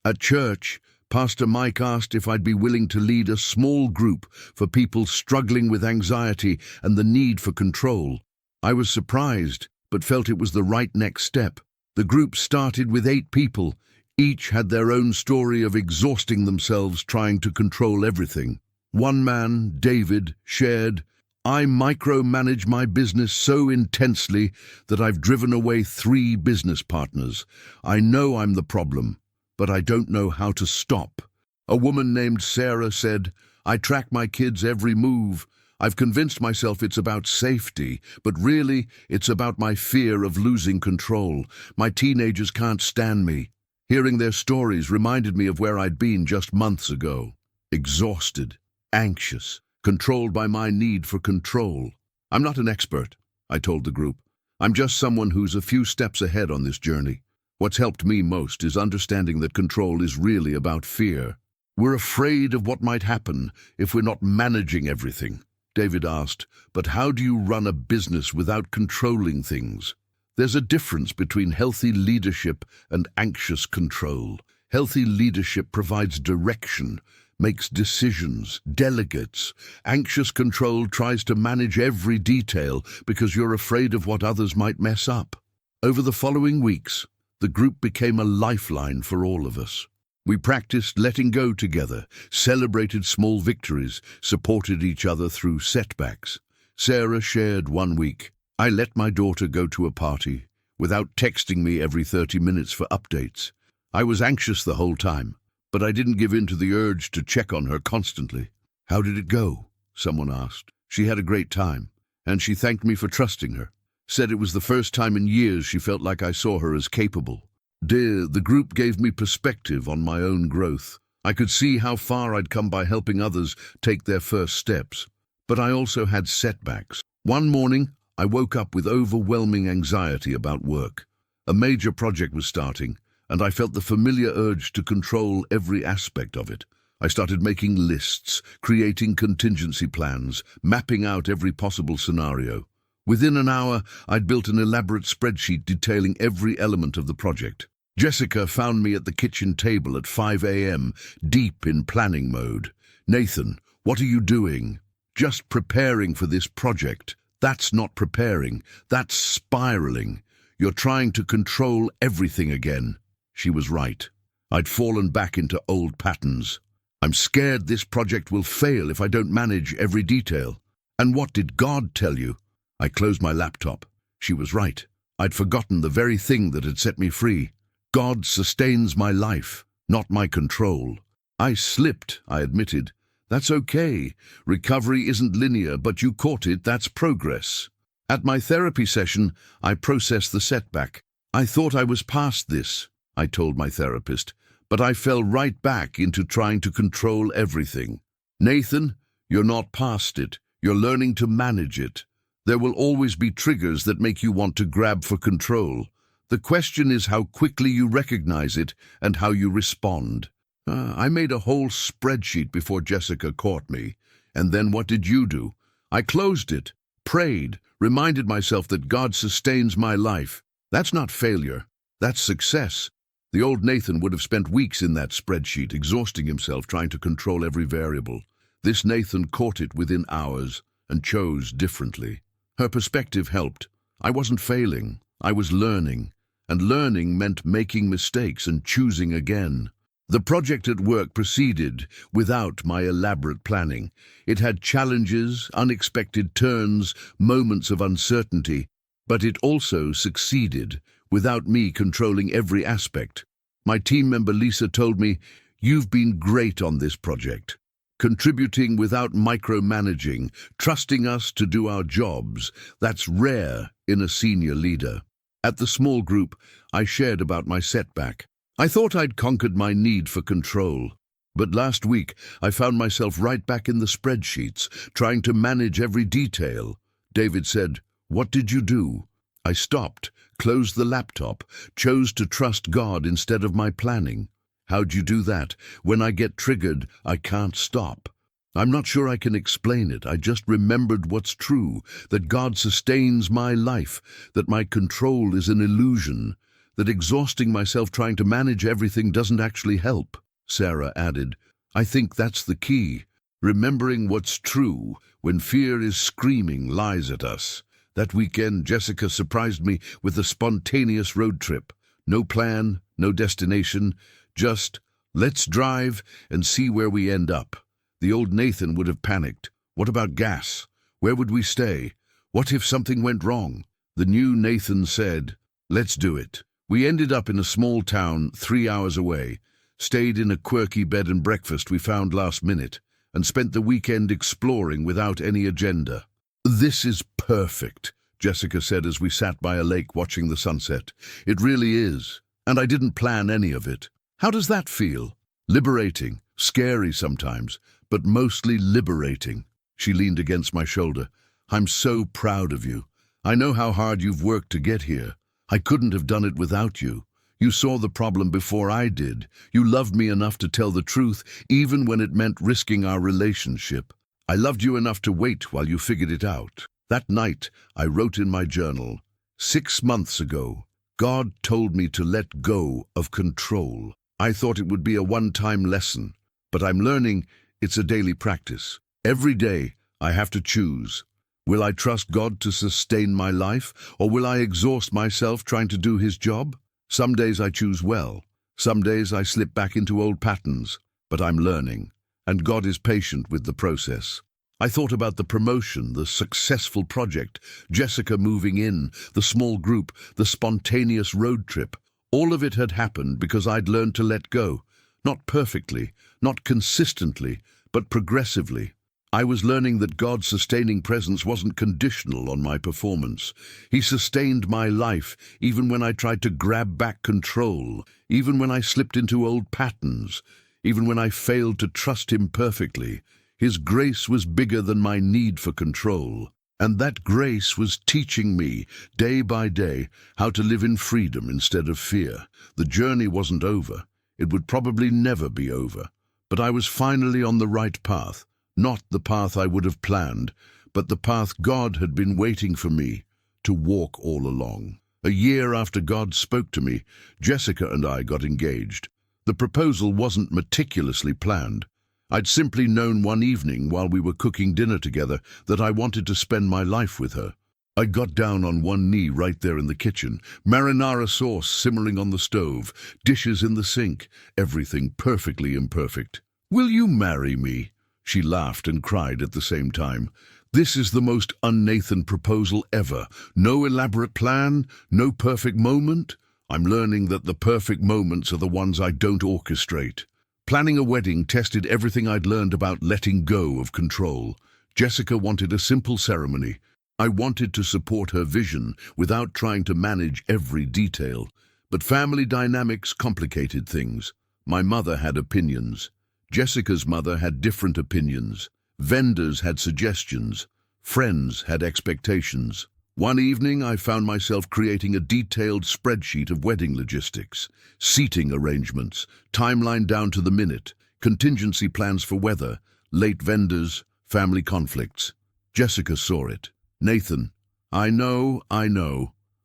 At church, Pastor Mike asked if I'd be willing to lead a small group for people struggling with anxiety and the need for control. I was surprised, but felt it was the right next step. The group started with 8 people, Each had their own story of exhausting themselves trying to control everything. One man, David, shared, "I micromanage my business so intensely that I've driven away 3 business partners. I know I'm the problem, but I don't know how to stop." A woman named Sarah said, "I track my kids' every move. I've convinced myself it's about safety, but really it's about my fear of losing control. My teenagers can't stand me." Hearing their stories reminded me of where I'd been just months ago. Exhausted, anxious, controlled by my need for control. "I'm not an expert," I told the group. "I'm just someone who's a few steps ahead on this journey. What's helped me most is understanding that control is really about fear. We're afraid of what might happen if we're not managing everything." David asked, "But how do you run a business without controlling things?" There's a difference between healthy leadership and anxious control. Healthy leadership provides direction, makes decisions, delegates. Anxious control tries to manage every detail because you're afraid of what others might mess up. Over the following weeks, the group became a lifeline for all of us. We practiced letting go together, celebrated small victories, supported each other through setbacks. Sarah shared one week, "I let my daughter go to a party without texting me every 30 minutes for updates. I was anxious the whole time, but I didn't give in to the urge to check on her constantly." "How did it go?" someone asked. "She had a great time, and she thanked me for trusting her. Said it was the first time in years she felt like I saw her as capable." The group gave me perspective on my own growth. I could see how far I'd come by helping others take their first steps. But I also had setbacks. One morning, I woke up with overwhelming anxiety about work. A major project was starting, and I felt the familiar urge to control every aspect of it. I started making lists, creating contingency plans, mapping out every possible scenario. Within an hour, I'd built an elaborate spreadsheet detailing every element of the project. Jessica found me at the kitchen table at 5 a.m., deep in planning mode. "Nathan, what are you doing?" "Just preparing for this project." "That's not preparing, that's spiraling. You're trying to control everything again." She was right. I'd fallen back into old patterns. "I'm scared this project will fail if I don't manage every detail." "And what did God tell you?" I closed my laptop. She was right. I'd forgotten the very thing that had set me free. God sustains my life, not my control. I slipped, I admitted. That's okay. Recovery isn't linear, but you caught it, that's progress. At my therapy session, I processed the setback. "I thought I was past this," I told my therapist, "but I fell right back into trying to control everything." "Nathan, you're not past it. You're learning to manage it. There will always be triggers that make you want to grab for control. The question is how quickly you recognize it and how you respond." I made a whole spreadsheet before Jessica caught me. "And then what did you do?" "I closed it, prayed, reminded myself that God sustains my life. That's not failure, that's success." The old Nathan would have spent weeks in that spreadsheet, exhausting himself trying to control every variable. This Nathan caught it within hours and chose differently. Her perspective helped. I wasn't failing, I was learning. And learning meant making mistakes and choosing again. The project at work proceeded without my elaborate planning. It had challenges, unexpected turns, moments of uncertainty, but it also succeeded without me controlling every aspect. My team member Lisa told me, "You've been great on this project. Contributing without micromanaging, trusting us to do our jobs. That's rare in a senior leader." At the small group, I shared about my setback. I thought I'd conquered my need for control. But last week, I found myself right back in the spreadsheets, trying to manage every detail. David said, "What did you do?" I stopped, closed the laptop, chose to trust God instead of my planning. "How'd you do that? When I get triggered, I can't stop." I'm not sure I can explain it. I just remembered what's true, that God sustains my life, that my control is an illusion, that exhausting myself trying to manage everything doesn't actually help. Sarah added, "I think that's the key, remembering what's true when fear is screaming lies at us." That weekend, Jessica surprised me with a spontaneous road trip. No plan, no destination, just let's drive and see where we end up. The old Nathan would have panicked. What about gas? Where would we stay? What if something went wrong? The new Nathan said, let's do it. We ended up in a small town 3 hours away, stayed in a quirky bed and breakfast we found last minute, and spent the weekend exploring without any agenda. This is perfect, Jessica said as we sat by a lake watching the sunset. It really is, and I didn't plan any of it. How does that feel? Liberating, scary sometimes, but mostly liberating. She leaned against my shoulder. I'm so proud of you. I know how hard you've worked to get here. I couldn't have done it without you. You saw the problem before I did. You loved me enough to tell the truth, even when it meant risking our relationship. I loved you enough to wait while you figured it out. That night, I wrote in my journal, 6 months ago, God told me to let go of control. I thought it would be a one-time lesson, but I'm learning it's a daily practice. Every day, I have to choose. Will I trust God to sustain my life, or will I exhaust myself trying to do His job? Some days I choose well. Some days I slip back into old patterns, but I'm learning, and God is patient with the process. I thought about the promotion, the successful project, Jessica moving in, the small group, the spontaneous road trip. All of it had happened because I'd learned to let go. Not perfectly, not consistently, but progressively. I was learning that God's sustaining presence wasn't conditional on my performance. He sustained my life even when I tried to grab back control, even when I slipped into old patterns, even when I failed to trust Him perfectly. His grace was bigger than my need for control, and that grace was teaching me, day by day, how to live in freedom instead of fear. The journey wasn't over. It would probably never be over, but I was finally on the right path. Not the path I would have planned, but the path God had been waiting for me to walk all along. A year after God spoke to me, Jessica and I got engaged. The proposal wasn't meticulously planned. I'd simply known one evening while we were cooking dinner together that I wanted to spend my life with her. I got down on one knee right there in the kitchen, marinara sauce simmering on the stove, dishes in the sink, everything perfectly imperfect. "Will you marry me?" She laughed and cried at the same time. This is the most un-Nathan proposal ever. No elaborate plan, no perfect moment. I'm learning that the perfect moments are the ones I don't orchestrate. Planning a wedding tested everything I'd learned about letting go of control. Jessica wanted a simple ceremony. I wanted to support her vision without trying to manage every detail. But family dynamics complicated things. My mother had opinions. Jessica's mother had different opinions. Vendors had suggestions. Friends had expectations. One evening, I found myself creating a detailed spreadsheet of wedding logistics, seating arrangements, timeline down to the minute, contingency plans for weather, late vendors, family conflicts. Jessica saw it. "Nathan, I know,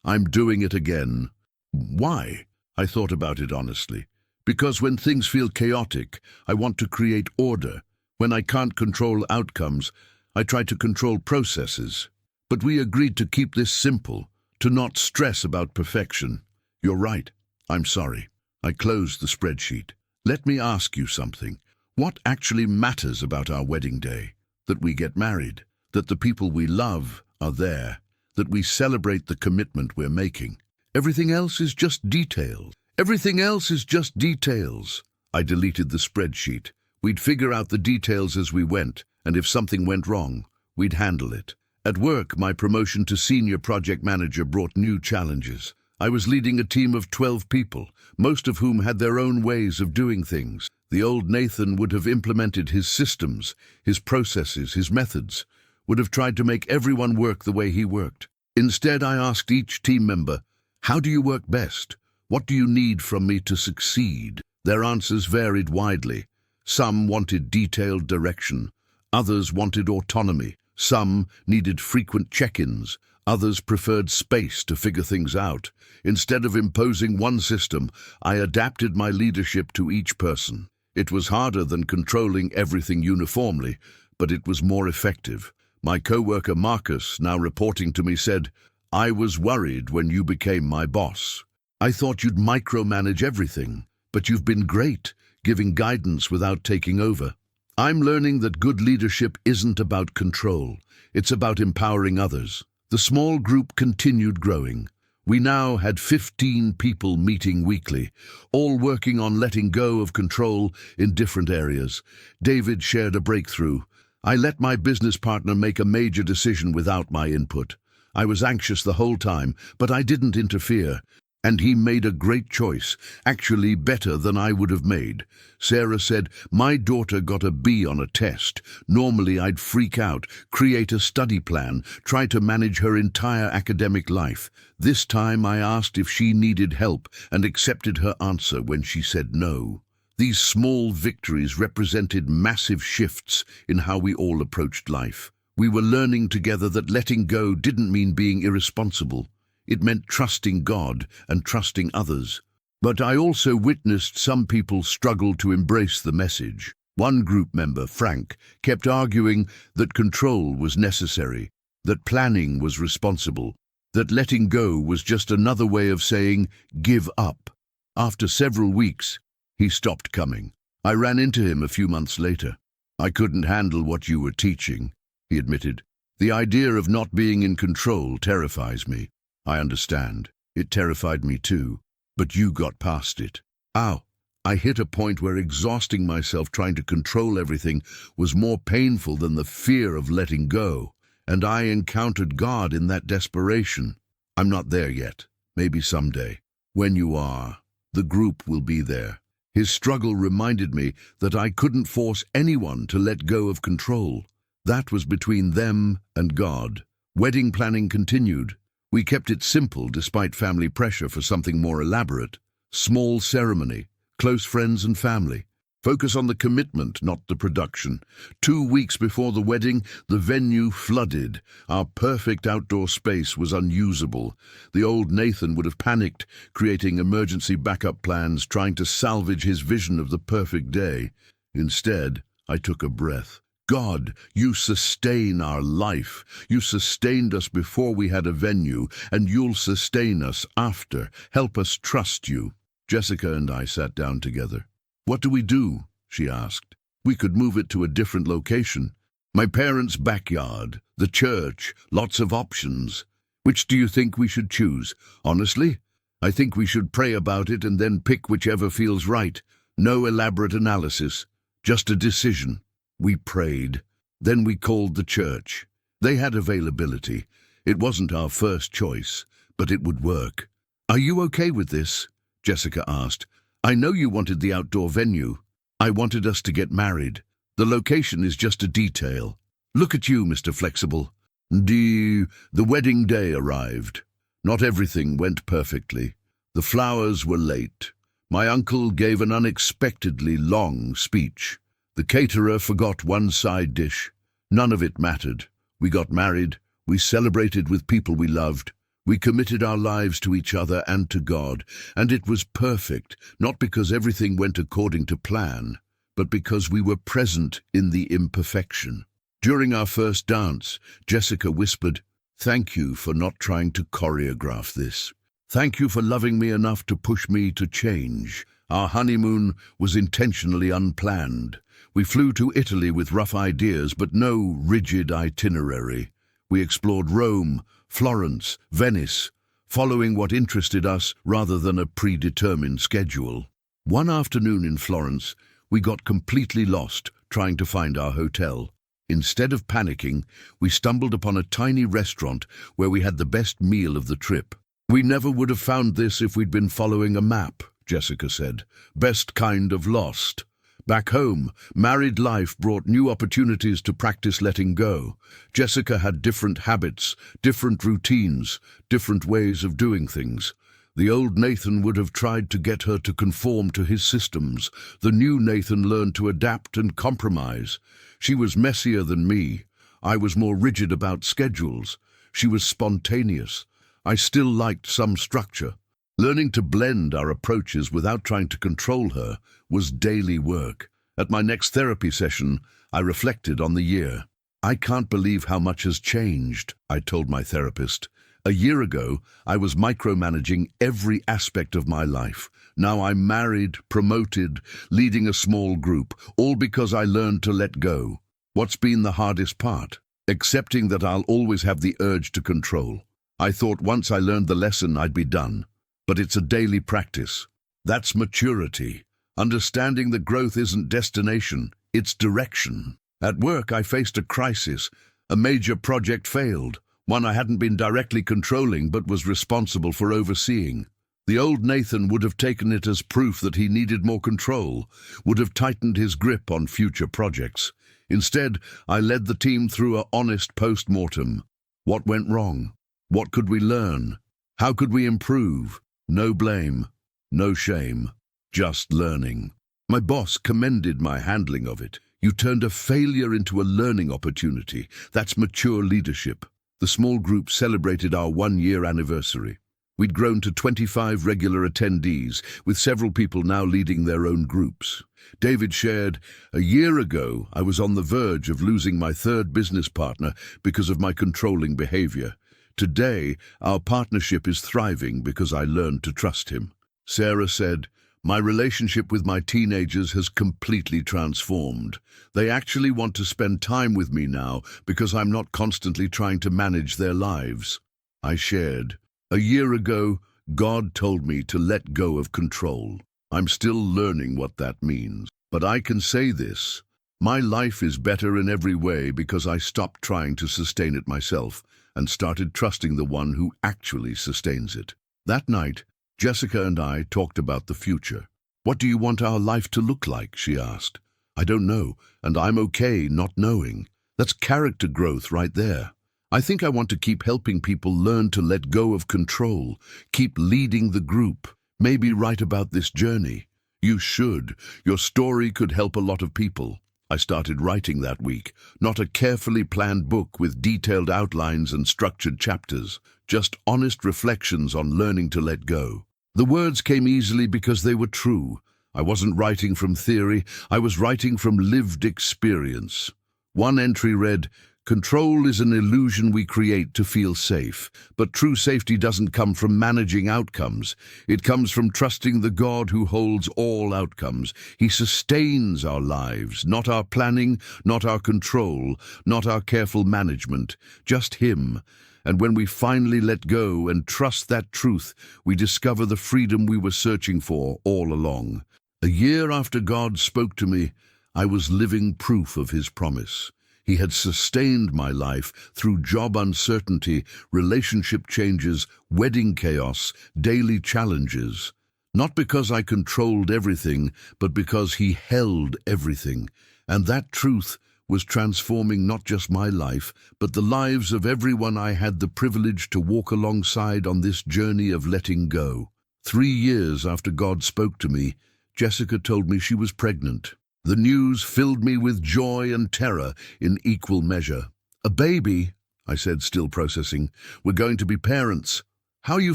I'm doing it again." Why? I thought about it honestly. Because when things feel chaotic, I want to create order. When I can't control outcomes, I try to control processes. But we agreed to keep this simple, to not stress about perfection. "You're right. I'm sorry." I closed the spreadsheet. "Let me ask you something. What actually matters about our wedding day? That we get married, that the people we love are there, that we celebrate the commitment we're making. Everything else is just details. Everything else is just details." I deleted the spreadsheet. We'd figure out the details as we went, and if something went wrong, we'd handle it. At work, my promotion to senior project manager brought new challenges. I was leading a team of 12 people, most of whom had their own ways of doing things. The old Nathan would have implemented his systems, his processes, his methods, would have tried to make everyone work the way he worked. Instead, I asked each team member, "How do you work best? What do you need from me to succeed?" Their answers varied widely. Some wanted detailed direction. Others wanted autonomy. Some needed frequent check-ins. Others preferred space to figure things out. Instead of imposing one system, I adapted my leadership to each person. It was harder than controlling everything uniformly, but it was more effective. My co-worker Marcus, now reporting to me, said, "I was worried when you became my boss." I thought you'd micromanage everything, but you've been great, giving guidance without taking over. I'm learning that good leadership isn't about control. It's about empowering others. The small group continued growing. We now had 15 people meeting weekly, all working on letting go of control in different areas. David shared a breakthrough. I let my business partner make a major decision without my input. I was anxious the whole time, but I didn't interfere. And he made a great choice, actually better than I would have made. Sarah said, "My daughter got a B on a test. Normally I'd freak out, create a study plan, try to manage her entire academic life. This time I asked if she needed help and accepted her answer when she said no." These small victories represented massive shifts in how we all approached life. We were learning together that letting go didn't mean being irresponsible. It meant trusting God and trusting others. But I also witnessed some people struggle to embrace the message. One group member, Frank, kept arguing that control was necessary, that planning was responsible, that letting go was just another way of saying, give up. After several weeks, he stopped coming. I ran into him a few months later. "I couldn't handle what you were teaching," he admitted. "The idea of not being in control terrifies me." "I understand. It terrified me too. But you got past it." Ow! I hit a point where exhausting myself trying to control everything was more painful than the fear of letting go. And I encountered God in that desperation. I'm not there yet. Maybe someday. When you are, the group will be there. His struggle reminded me that I couldn't force anyone to let go of control. That was between them and God. Wedding planning continued. We kept it simple despite family pressure for something more elaborate. Small ceremony, close friends and family. Focus on the commitment, not the production. 2 weeks before the wedding, the venue flooded. Our perfect outdoor space was unusable. The old Nathan would have panicked, creating emergency backup plans, trying to salvage his vision of the perfect day. Instead, I took a breath. God, you sustain our life. You sustained us before we had a venue, and you'll sustain us after. Help us trust you. Jessica and I sat down together. "What do we do?" she asked. "We could move it to a different location. My parents' backyard, the church, lots of options. Which do you think we should choose? Honestly, I think we should pray about it and then pick whichever feels right. No elaborate analysis, just a decision." We prayed. Then we called the church. They had availability. It wasn't our first choice, but it would work. "Are you okay with this?" Jessica asked. "I know you wanted the outdoor venue. I wanted us to get married. The location is just a detail. Look at you, Mr. Flexible." The wedding day arrived. Not everything went perfectly. The flowers were late. My uncle gave an unexpectedly long speech. The caterer forgot one side dish. None of it mattered. We got married. We celebrated with people we loved. We committed our lives to each other and to God. And it was perfect, not because everything went according to plan, but because we were present in the imperfection. During our first dance, Jessica whispered, "Thank you for not trying to choreograph this. Thank you for loving me enough to push me to change." Our honeymoon was intentionally unplanned. We flew to Italy with rough ideas, but no rigid itinerary. We explored Rome, Florence, Venice, following what interested us rather than a predetermined schedule. One afternoon in Florence, we got completely lost trying to find our hotel. Instead of panicking, we stumbled upon a tiny restaurant where we had the best meal of the trip. "We never would have found this if we'd been following a map," Jessica said. "Best kind of lost." Back home, married life brought new opportunities to practice letting go. Jessica had different habits, different routines, different ways of doing things. The old Nathan would have tried to get her to conform to his systems. The new Nathan learned to adapt and compromise. She was messier than me. I was more rigid about schedules. She was spontaneous. I still liked some structure. Learning to blend our approaches without trying to control her was daily work. At my next therapy session, I reflected on the year. "I can't believe how much has changed," I told my therapist. A year ago, I was micromanaging every aspect of my life. Now I'm married, promoted, leading a small group, all because I learned to let go. What's been the hardest part? Accepting that I'll always have the urge to control. I thought once I learned the lesson I'd be done. But it's a daily practice. That's maturity. Understanding that growth isn't destination, it's direction. At work, I faced a crisis. A major project failed, one I hadn't been directly controlling but was responsible for overseeing. The old Nathan would have taken it as proof that he needed more control, would have tightened his grip on future projects. Instead, I led the team through an honest post-mortem. What went wrong? What could we learn? How could we improve? No blame, no shame, just learning. My boss commended my handling of it. You turned a failure into a learning opportunity. That's mature leadership. The small group celebrated our 1-year anniversary. We'd grown to 25 regular attendees, with several people now leading their own groups. David shared, "A year ago, I was on the verge of losing my third business partner because of my controlling behavior. Today, our partnership is thriving because I learned to trust him." Sarah said, "My relationship with my teenagers has completely transformed. They actually want to spend time with me now because I'm not constantly trying to manage their lives." I shared, "A year ago, God told me to let go of control. I'm still learning what that means. But I can say this, my life is better in every way because I stopped trying to sustain it myself and started trusting the one who actually sustains it." That night, Jessica and I talked about the future. "What do you want our life to look like?" she asked. "I don't know, and I'm okay not knowing." That's character growth right there. I think I want to keep helping people learn to let go of control, keep leading the group, maybe write about this journey. You should. Your story could help a lot of people. I started writing that week, not a carefully planned book with detailed outlines and structured chapters, just honest reflections on learning to let go. The words came easily because they were true. I wasn't writing from theory, I was writing from lived experience. One entry read, "Control is an illusion we create to feel safe, but true safety doesn't come from managing outcomes. It comes from trusting the God who holds all outcomes. He sustains our lives, not our planning, not our control, not our careful management, just Him. And when we finally let go and trust that truth, we discover the freedom we were searching for all along." A year after God spoke to me, I was living proof of His promise. He had sustained my life through job uncertainty, relationship changes, wedding chaos, daily challenges. Not because I controlled everything, but because He held everything. And that truth was transforming not just my life, but the lives of everyone I had the privilege to walk alongside on this journey of letting go. 3 years after God spoke to me, Jessica told me she was pregnant. The news filled me with joy and terror in equal measure. "A baby?" I said, still processing. "We're going to be parents." "How are you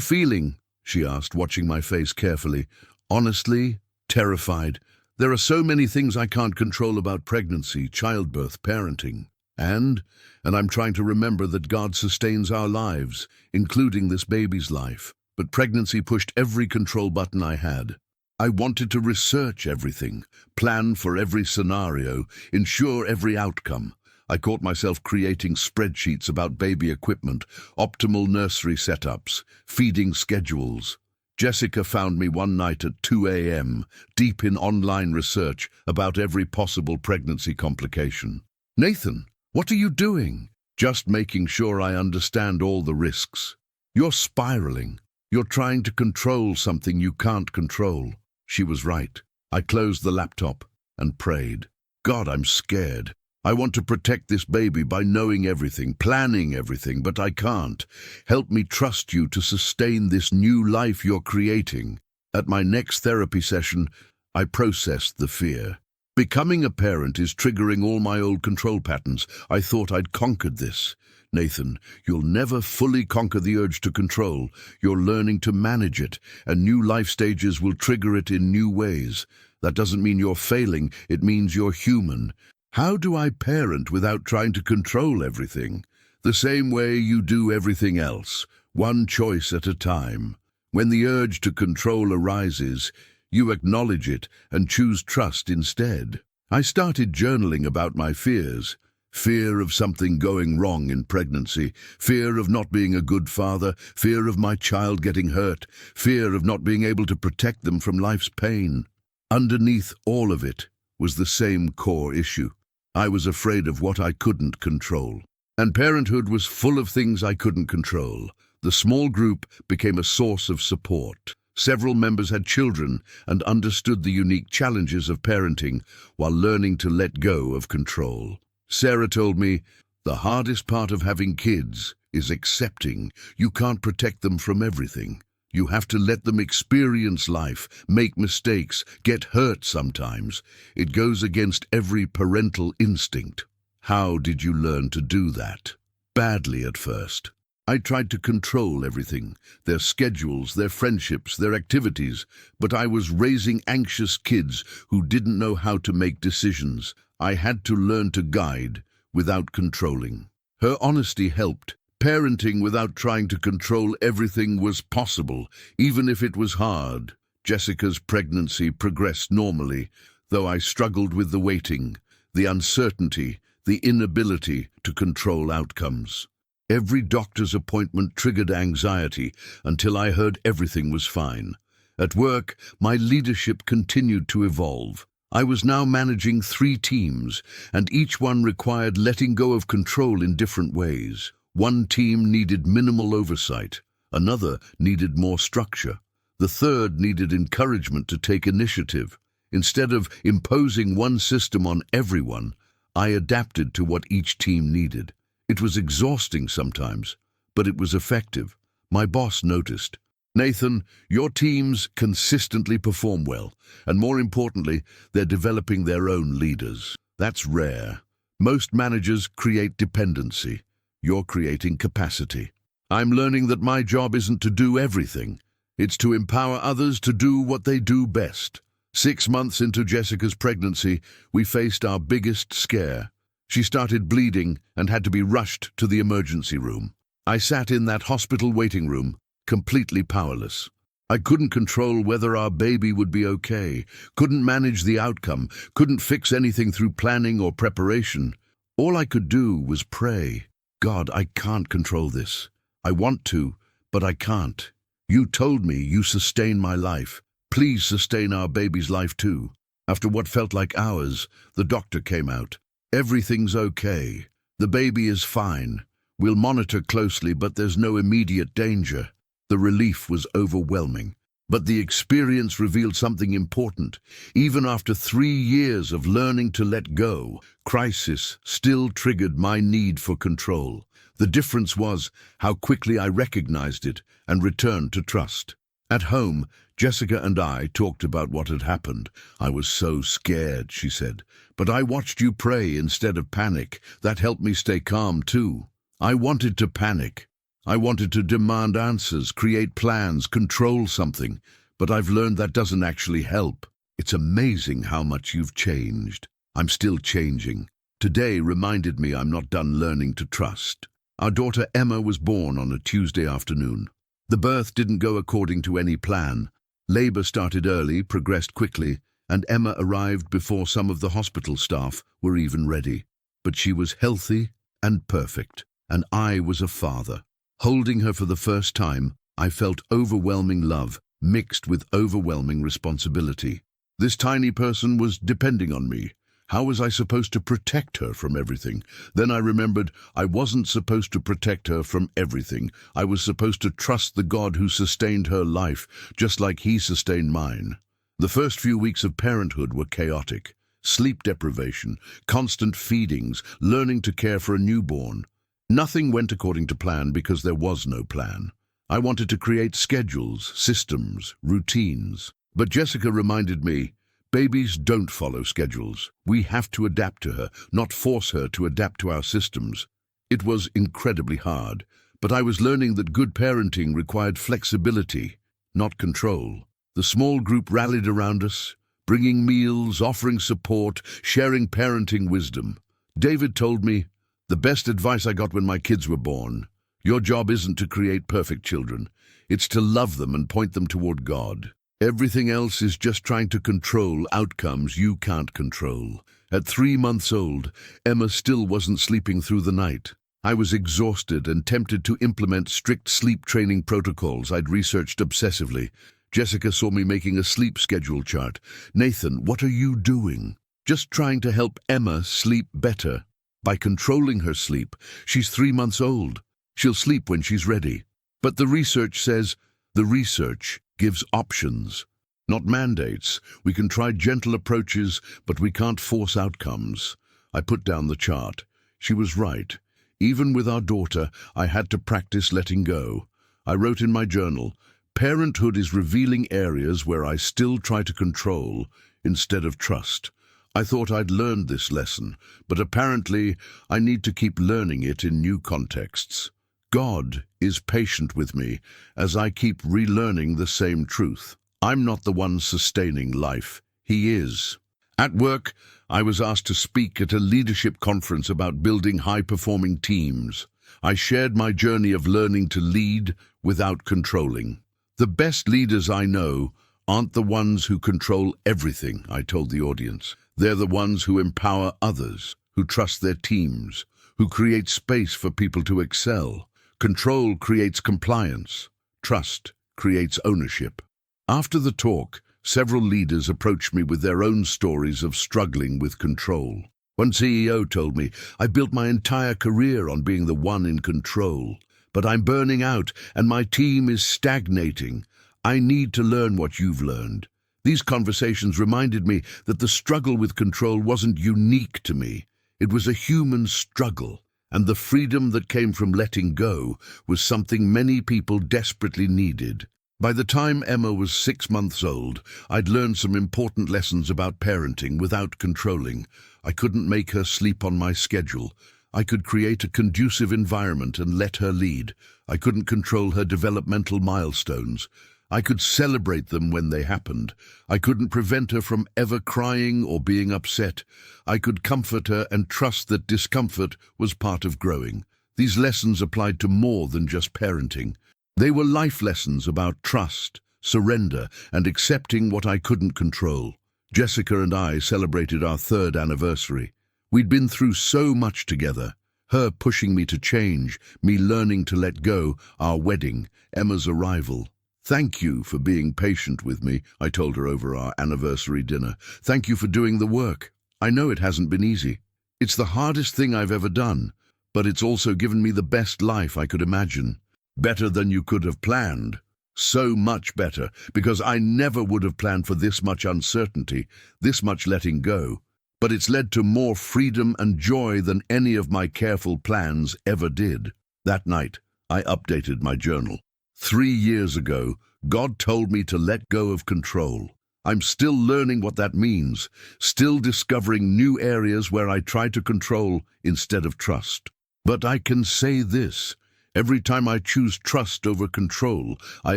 feeling?" she asked, watching my face carefully. "Honestly, terrified. There are so many things I can't control about pregnancy, childbirth, parenting. And I'm trying to remember that God sustains our lives, including this baby's life. But pregnancy pushed every control button I had. I wanted to research everything, plan for every scenario, ensure every outcome. I caught myself creating spreadsheets about baby equipment, optimal nursery setups, feeding schedules. Jessica found me one night at 2 a.m., deep in online research about every possible pregnancy complication. "Nathan, what are you doing?" "Just making sure I understand all the risks." "You're spiraling. You're trying to control something you can't control." She was right. I closed the laptop and prayed. "God, I'm scared. I want to protect this baby by knowing everything, planning everything, but I can't. Help me trust you to sustain this new life you're creating." At my next therapy session, I processed the fear. Becoming a parent is triggering all my old control patterns. I thought I'd conquered this. "Nathan, you'll never fully conquer the urge to control. You're learning to manage it, and new life stages will trigger it in new ways. That doesn't mean you're failing, it means you're human." How do I parent without trying to control everything? The same way you do everything else, one choice at a time. When the urge to control arises, you acknowledge it and choose trust instead. I started journaling about my fears. Fear of something going wrong in pregnancy, fear of not being a good father, fear of my child getting hurt, fear of not being able to protect them from life's pain. Underneath all of it was the same core issue. I was afraid of what I couldn't control. And parenthood was full of things I couldn't control. The small group became a source of support. Several members had children and understood the unique challenges of parenting while learning to let go of control. Sarah told me, the hardest part of having kids is accepting you can't protect them from everything. You have to let them experience life, make mistakes, get hurt sometimes. It goes against every parental instinct. How did you learn to do that? Badly at first. I tried to control everything, their schedules, their friendships, their activities, but I was raising anxious kids who didn't know how to make decisions. I had to learn to guide without controlling. Her honesty helped. Parenting without trying to control everything was possible, even if it was hard. Jessica's pregnancy progressed normally, though I struggled with the waiting, the uncertainty, the inability to control outcomes. Every doctor's appointment triggered anxiety until I heard everything was fine. At work, my leadership continued to evolve. I was now managing 3 teams, and each one required letting go of control in different ways. One team needed minimal oversight, another needed more structure, the third needed encouragement to take initiative. Instead of imposing one system on everyone, I adapted to what each team needed. It was exhausting sometimes, but it was effective. My boss noticed. Nathan, your teams consistently perform well, and more importantly, they're developing their own leaders. That's rare. Most managers create dependency. You're creating capacity. I'm learning that my job isn't to do everything. It's to empower others to do what they do best. 6 months into Jessica's pregnancy, we faced our biggest scare. She started bleeding and had to be rushed to the emergency room. I sat in that hospital waiting room, completely powerless. I couldn't control whether our baby would be okay, couldn't manage the outcome, couldn't fix anything through planning or preparation. All I could do was pray. God, I can't control this. I want to, but I can't. You told me you sustain my life. Please sustain our baby's life too. After what felt like hours, the doctor came out. Everything's okay. The baby is fine. We'll monitor closely, but there's no immediate danger. The relief was overwhelming. But the experience revealed something important. Even after 3 years of learning to let go, crisis still triggered my need for control. The difference was how quickly I recognized it and returned to trust. At home, Jessica and I talked about what had happened. I was so scared, she said. But I watched you pray instead of panic. That helped me stay calm too. I wanted to panic. I wanted to demand answers, create plans, control something. But I've learned that doesn't actually help. It's amazing how much you've changed. I'm still changing. Today reminded me I'm not done learning to trust. Our daughter Emma was born on a Tuesday afternoon. The birth didn't go according to any plan. Labor started early, progressed quickly, and Emma arrived before some of the hospital staff were even ready. But she was healthy and perfect, and I was a father. Holding her for the first time, I felt overwhelming love mixed with overwhelming responsibility. This tiny person was depending on me. How was I supposed to protect her from everything? Then I remembered I wasn't supposed to protect her from everything. I was supposed to trust the God who sustained her life, just like He sustained mine. The first few weeks of parenthood were chaotic. Sleep deprivation, constant feedings, learning to care for a newborn. Nothing went according to plan because there was no plan. I wanted to create schedules, systems, routines. But Jessica reminded me, babies don't follow schedules. We have to adapt to her, not force her to adapt to our systems. It was incredibly hard, but I was learning that good parenting required flexibility, not control. The small group rallied around us, bringing meals, offering support, sharing parenting wisdom. David told me, the best advice I got when my kids were born: Your job isn't to create perfect children. It's to love them and point them toward God. Everything else is just trying to control outcomes you can't control. At 3 months old, Emma still wasn't sleeping through the night. I was exhausted and tempted to implement strict sleep training protocols I'd researched obsessively. Jessica saw me making a sleep schedule chart. "Nathan, what are you doing?" "Just trying to help Emma sleep better. By controlling her sleep, she's 3 months old. She'll sleep when she's ready." But the research says, the research gives options, not mandates. We can try gentle approaches, but we can't force outcomes. I put down the chart. She was right. Even with our daughter, I had to practice letting go. I wrote in my journal, "Parenthood is revealing areas where I still try to control instead of trust." I thought I'd learned this lesson, but apparently I need to keep learning it in new contexts. God is patient with me as I keep relearning the same truth. I'm not the one sustaining life. He is. At work, I was asked to speak at a leadership conference about building high-performing teams. I shared my journey of learning to lead without controlling. "The best leaders I know aren't the ones who control everything," I told the audience. "They're the ones who empower others, who trust their teams, who create space for people to excel. Control creates compliance. Trust creates ownership." After the talk, several leaders approached me with their own stories of struggling with control. One CEO told me, "I built my entire career on being the one in control, but I'm burning out and my team is stagnating. I need to learn what you've learned." These conversations reminded me that the struggle with control wasn't unique to me. It was a human struggle, and the freedom that came from letting go was something many people desperately needed. By the time Emma was 6 months old, I'd learned some important lessons about parenting without controlling. I couldn't make her sleep on my schedule. I could create a conducive environment and let her lead. I couldn't control her developmental milestones. I could celebrate them when they happened. I couldn't prevent her from ever crying or being upset. I could comfort her and trust that discomfort was part of growing. These lessons applied to more than just parenting. They were life lessons about trust, surrender, and accepting what I couldn't control. Jessica and I celebrated our 3rd anniversary. We'd been through so much together. Her pushing me to change, me learning to let go, our wedding, Emma's arrival. "Thank you for being patient with me," I told her over our anniversary dinner. "Thank you for doing the work. I know it hasn't been easy. It's the hardest thing I've ever done, but it's also given me the best life I could imagine. Better than you could have planned. So much better, because I never would have planned for this much uncertainty, this much letting go. But it's led to more freedom and joy than any of my careful plans ever did." That night, I updated my journal. 3 years ago, God told me to let go of control. I'm still learning what that means, still discovering new areas where I try to control instead of trust. But I can say this. Every time I choose trust over control, I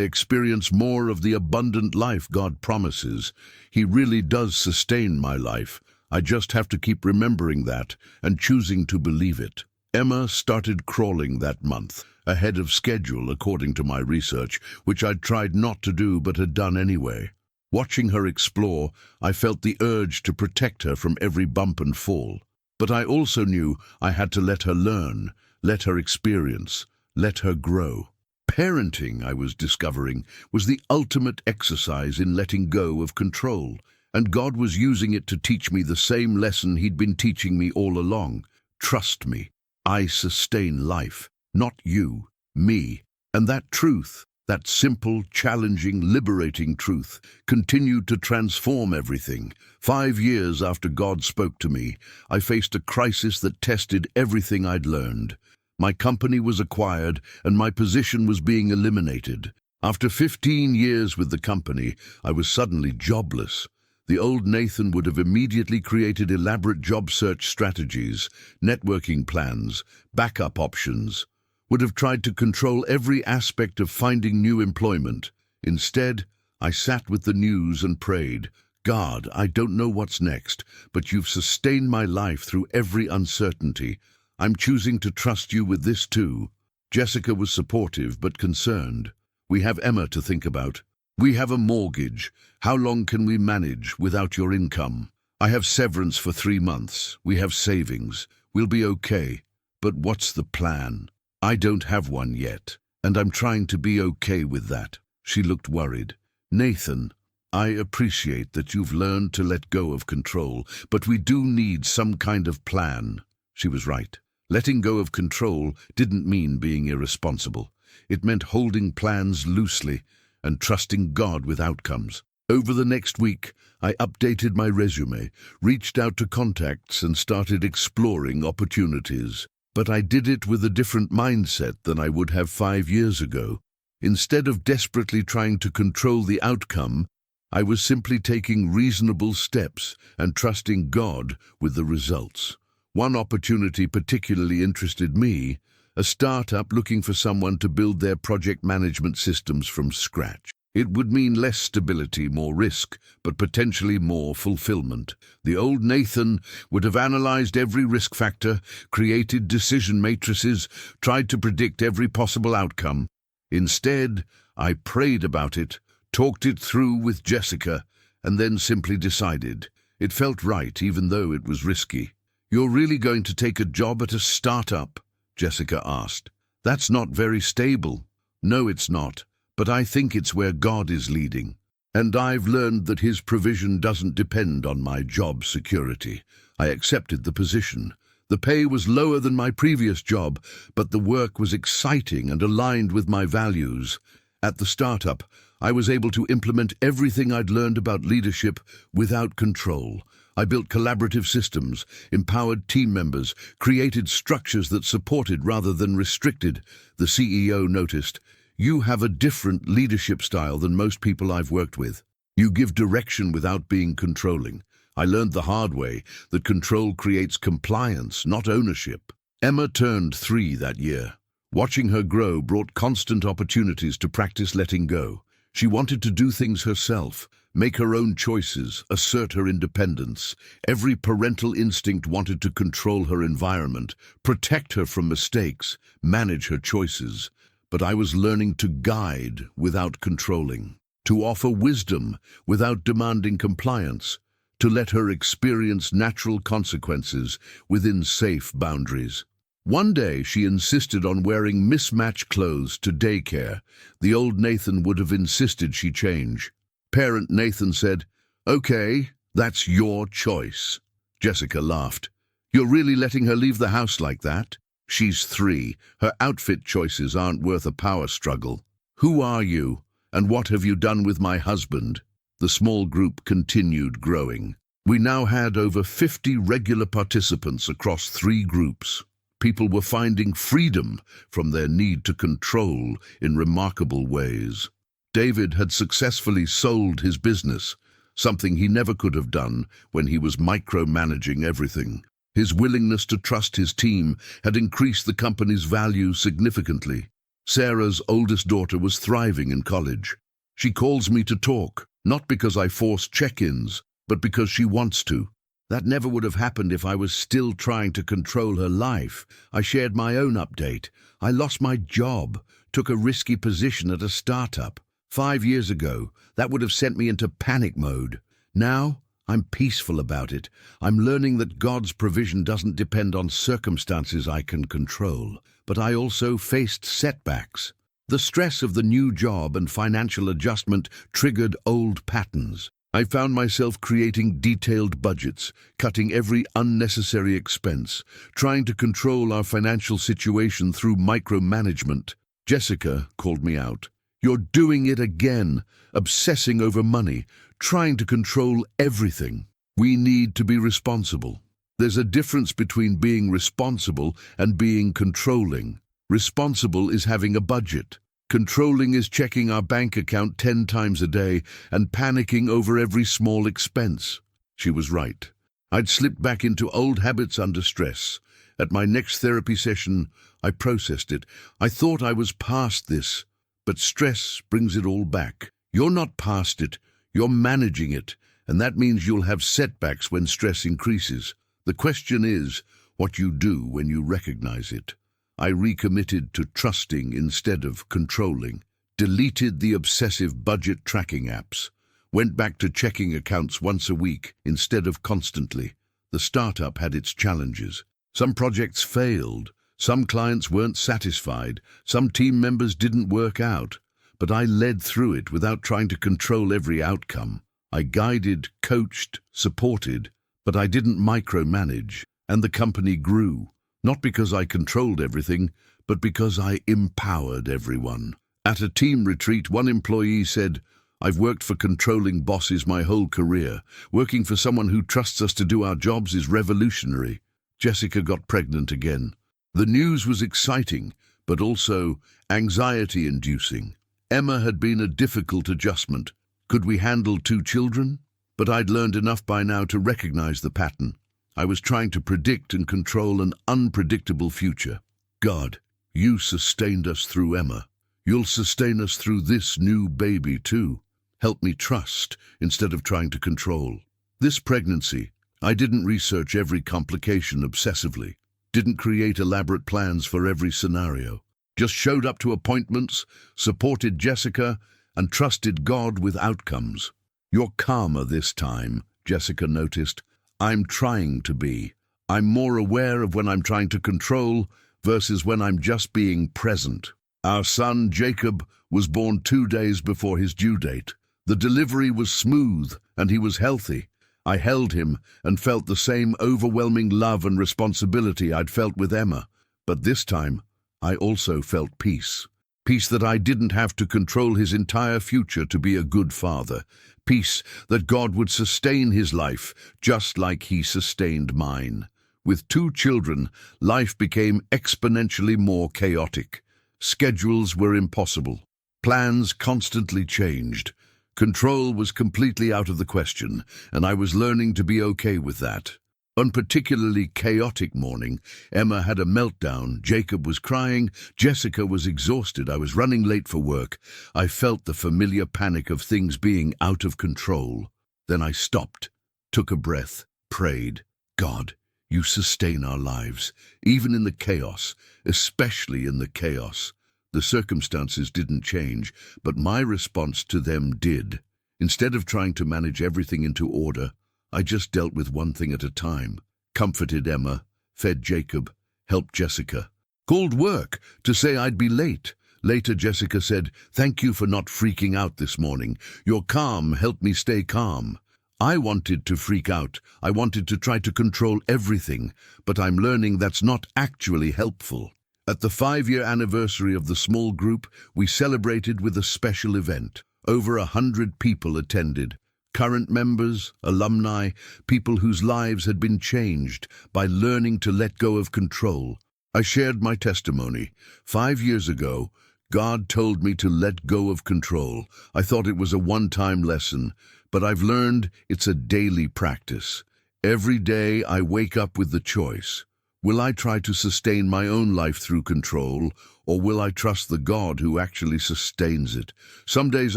experience more of the abundant life God promises. He really does sustain my life. I just have to keep remembering that and choosing to believe it. Emma started crawling that month, ahead of schedule according to my research, which I'd tried not to do but had done anyway. Watching her explore, I felt the urge to protect her from every bump and fall. But I also knew I had to let her learn, let her experience, let her grow. Parenting, I was discovering, was the ultimate exercise in letting go of control, and God was using it to teach me the same lesson He'd been teaching me all along. Trust me. I sustain life, not you, me. And that truth, that simple, challenging, liberating truth, continued to transform everything. 5 years after God spoke to me, I faced a crisis that tested everything I'd learned. My company was acquired and my position was being eliminated. After 15 years with the company, I was suddenly jobless. The old Nathan would have immediately created elaborate job search strategies, networking plans, backup options, would have tried to control every aspect of finding new employment. Instead, I sat with the news and prayed, "God, I don't know what's next, but you've sustained my life through every uncertainty. I'm choosing to trust you with this too." Jessica was supportive but concerned. We have Emma to think about. We have a mortgage. How long can we manage without your income? I have severance for 3 months. We have savings. We'll be okay. But what's the plan? I don't have one yet, and I'm trying to be okay with that. She looked worried. Nathan, I appreciate that you've learned to let go of control, but we do need some kind of plan. She was right. Letting go of control didn't mean being irresponsible. It meant holding plans loosely and trusting God with outcomes. Over the next week, I updated my resume, reached out to contacts and started exploring opportunities. But I did it with a different mindset than I would have 5 years ago. Instead of desperately trying to control the outcome, I was simply taking reasonable steps and trusting God with the results. One opportunity particularly interested me, a startup looking for someone to build their project management systems from scratch. It would mean less stability, more risk, but potentially more fulfillment. The old Nathan would have analyzed every risk factor, created decision matrices, tried to predict every possible outcome. Instead, I prayed about it, talked it through with Jessica, and then simply decided. It felt right, even though it was risky. "You're really going to take a job at a startup?" Jessica asked. "That's not very stable." "No, it's not. But I think it's where God is leading. And I've learned that His provision doesn't depend on my job security." I accepted the position. The pay was lower than my previous job, but the work was exciting and aligned with my values. At the startup, I was able to implement everything I'd learned about leadership without control. I built collaborative systems, empowered team members, created structures that supported rather than restricted. The CEO noticed, "You have a different leadership style than most people I've worked with. You give direction without being controlling." I learned the hard way that control creates compliance, not ownership. Emma turned 3 that year. Watching her grow brought constant opportunities to practice letting go. She wanted to do things herself, make her own choices, assert her independence. Every parental instinct wanted to control her environment, protect her from mistakes, manage her choices. But I was learning to guide without controlling, to offer wisdom without demanding compliance, to let her experience natural consequences within safe boundaries. One day she insisted on wearing mismatched clothes to daycare. The old Nathan would have insisted she change. Parent Nathan said, "Okay, that's your choice." Jessica laughed. "You're really letting her leave the house like that? She's 3. Her outfit choices aren't worth a power struggle." "Who are you? And what have you done with my husband?" The small group continued growing. We now had over 50 regular participants across 3 groups. People were finding freedom from their need to control in remarkable ways. David had successfully sold his business, something he never could have done when he was micromanaging everything. His willingness to trust his team had increased the company's value significantly. Sarah's oldest daughter was thriving in college. She calls me to talk, not because I force check-ins, but because she wants to. That never would have happened if I was still trying to control her life. I shared my own update. I lost my job, took a risky position at a startup. 5 years ago, that would have sent me into panic mode. Now, I'm peaceful about it. I'm learning that God's provision doesn't depend on circumstances I can control, but I also faced setbacks. The stress of the new job and financial adjustment triggered old patterns. I found myself creating detailed budgets, cutting every unnecessary expense, trying to control our financial situation through micromanagement. Jessica called me out. "You're doing it again, obsessing over money, trying to control everything." We need to be responsible. There's a difference between being responsible and being controlling. Responsible is having a budget. Controlling is checking our bank account 10 times a day and panicking over every small expense. She was right. I'd slipped back into old habits under stress. At my next therapy session, I processed it. I thought I was past this, but stress brings it all back. You're not past it, you're managing it, and that means you'll have setbacks when stress increases. The question is what you do when you recognize it. I recommitted to trusting instead of controlling, deleted the obsessive budget tracking apps, went back to checking accounts once a week instead of constantly. The startup had its challenges. Some projects failed, some clients weren't satisfied, some team members didn't work out, but I led through it without trying to control every outcome. I guided, coached, supported, but I didn't micromanage, and the company grew, not because I controlled everything, but because I empowered everyone. At a team retreat, one employee said, "I've worked for controlling bosses my whole career. Working for someone who trusts us to do our jobs is revolutionary." Jessica got pregnant again. The news was exciting, but also anxiety-inducing. Emma had been a difficult adjustment. Could we handle 2 children? But I'd learned enough by now to recognize the pattern. I was trying to predict and control an unpredictable future. God, you sustained us through Emma. You'll sustain us through this new baby too. Help me trust instead of trying to control. This pregnancy, I didn't research every complication obsessively, didn't create elaborate plans for every scenario. Just showed up to appointments, supported Jessica, and trusted God with outcomes. "You're calmer this time," Jessica noticed. "I'm trying to be. I'm more aware of when I'm trying to control versus when I'm just being present." Our son, Jacob, was born 2 days before his due date. The delivery was smooth, and he was healthy. I held him and felt the same overwhelming love and responsibility I'd felt with Emma. But this time, I also felt peace. Peace that I didn't have to control his entire future to be a good father. Peace that God would sustain his life just like he sustained mine. With 2 children, life became exponentially more chaotic. Schedules were impossible. Plans constantly changed. Control was completely out of the question, and I was learning to be okay with that. On a particularly chaotic morning, Emma had a meltdown, Jacob was crying, Jessica was exhausted, I was running late for work. I felt the familiar panic of things being out of control. Then I stopped, took a breath, prayed. God, you sustain our lives, even in the chaos, especially in the chaos. The circumstances didn't change, but my response to them did. Instead of trying to manage everything into order, I just dealt with one thing at a time, comforted Emma, fed Jacob, helped Jessica. Called work to say I'd be late. Later, Jessica said, "Thank you for not freaking out this morning. Your calm helped me stay calm." I wanted to freak out. I wanted to try to control everything, but I'm learning that's not actually helpful. At the 5-year anniversary of the small group, we celebrated with a special event. Over 100 people attended. Current members, alumni, people whose lives had been changed by learning to let go of control. I shared my testimony. 5 years ago, God told me to let go of control. I thought it was a one-time lesson, but I've learned it's a daily practice. Every day I wake up with the choice. Will I try to sustain my own life through control, or will I trust the God who actually sustains it? Some days